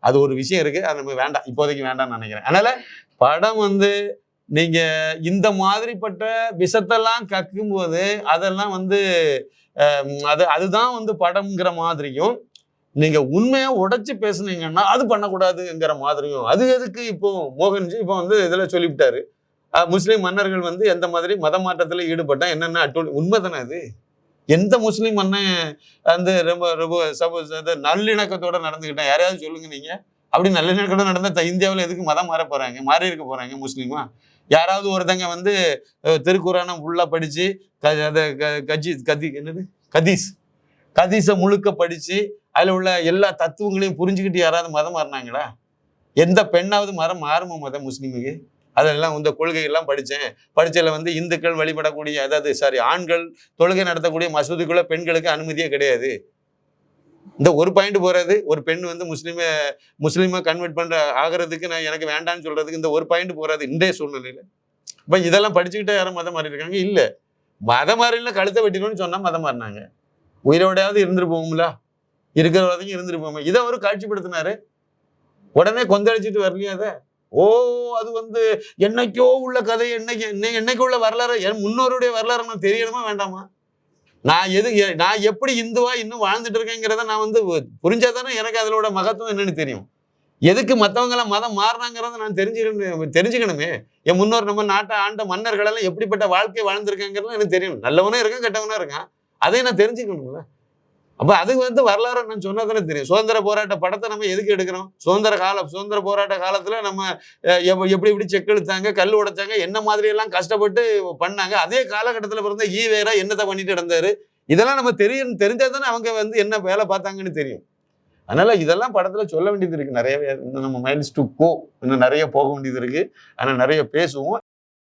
அது ஒரு விஷயம் இருக்கு, அது நம்ம வேண்டாம், இப்போதைக்கு வேண்டாம்னு நினைக்கிறேன். அதனால படம் வந்து நீங்க இந்த மாதிரிப்பட்ட விஷத்தெல்லாம் கக்கும் போது அதெல்லாம் வந்து அதுதான் வந்து படம்ங்கிற மாதிரியும், நீங்க உண்மையா உடைச்சு பேசுனீங்கன்னா அது பண்ணக்கூடாதுங்கிற மாதிரியும், அது எதுக்கு இப்போ மோகன்ஜி இப்போ வந்து இதுல சொல்லிவிட்டாரு, முஸ்லீம் மன்னர்கள் வந்து எந்த மாதிரி மத மாற்றத்துல ஈடுபட்டா என்னென்ன உண்மைதானே அது? எந்த முஸ்லீம் மன்னன் வந்து ரொம்ப ரொம்ப நல்லிணக்கத்தோட நடந்துக்கிட்டேன் யாரையாவது சொல்லுங்க நீங்க. அப்படி நல்லிணக்கத்தோட நடந்தா இந்தியாவில் எதுக்கு மதம் மாற போறாங்க, மாறி இருக்க போறாங்க முஸ்லீமா? யாராவது ஒருத்தங்க வந்து திருக்குறானை ஃபுல்லா படிச்சு கதீஸை முழுக்க படிச்சு அதுல உள்ள எல்லா தத்துவங்களையும் புரிஞ்சுக்கிட்டு யாராவது மதம் மாறினாங்களா? எந்த பெண்ணாவது மாறுமா மதம் முஸ்லீமுக்கு? அதெல்லாம் இந்த கொள்கைகள்லாம் படிச்சதுல வந்து இந்துக்கள் வழிபடக்கூடிய, அதாவது ஆண்கள் தொழுகை நடத்தக்கூடிய மசூதிக்குள்ள பெண்களுக்கு அனுமதியே கிடையாது. இந்த ஒரு பாயிண்ட் போறது, ஒரு பெண் வந்து முஸ்லீமை கன்வெர்ட் ஆகிறதுக்கு நான் எனக்கு வேண்டாம்னு சொல்றதுக்கு இந்த ஒரு பாயிண்ட் போறது இன்றைய சூழ்நிலையில. இப்ப இதெல்லாம் படிச்சுக்கிட்டே யாரும் மதம் மாறி இருக்காங்க? இல்ல. மதம் மாறினா கழுத்தை வெட்டினோம்னு சொன்னா மதம் மாறினாங்க. உயிரோடையாவது இருந்துட்டு போகும்ல, இருக்கிற வரைக்கும் இருந்துட்டு போகுமே. இதை அவரு காட்சிப்படுத்தினாரு, உடனே கொந்தளிச்சுட்டு வரலையா? அதை அது வந்து என்னைக்கோ உள்ள கதை, என்னைக்கு உள்ள வரலாறு, என் முன்னோருடைய வரலாறு நான் தெரியணுமா வேண்டாமா? நான் எப்படி இந்துவா இன்னும் வாழ்ந்துட்டு இருக்கேங்கிறத நான் வந்து புரிஞ்சாதானே எனக்கு அதோட மகத்துவம் என்னன்னு தெரியும். எதுக்கு மற்றவங்க எல்லாம் மதம் மாறினாங்கிறத நான் தெரிஞ்சுக்கணுமே. என் முன்னோர் நம்ம நாட்டை ஆண்ட மன்னர்கள் எல்லாம் எப்படிப்பட்ட வாழ்க்கை வாழ்ந்திருக்காங்கிறது எனக்கு தெரியும். நல்லவனே இருக்கான், கெட்டவனா இருக்கான், அதையும் நான் தெரிஞ்சுக்கணும்ல. அப்ப அது வந்து வரலாறு நான் சொன்னதானே தெரியும். சுதந்திர போராட்ட படத்தை நம்ம எதுக்கு எடுக்கிறோம்? சுதந்திர போராட்ட காலத்துல நம்ம எப்படி செக் இழுத்தாங்க, கல் உடைச்சாங்க, என்ன மாதிரி எல்லாம் கஷ்டப்பட்டு பண்ணாங்க. அதே காலகட்டத்துல பிறந்த ஈவேரா என்னத்தை பண்ணிட்டு இருந்தாரு, இதெல்லாம் நம்ம தெரிஞ்சாதானே அவங்க வந்து என்ன வேலை பார்த்தாங்கன்னு தெரியும். அதனால இதெல்லாம் படத்துல சொல்ல வேண்டியது இருக்கு நிறையவே. நம்ம மைல்ஸ் டு கோ, இன்னும் நிறைய போக வேண்டியது இருக்கு. ஆனா நிறைய பேசுவோம்.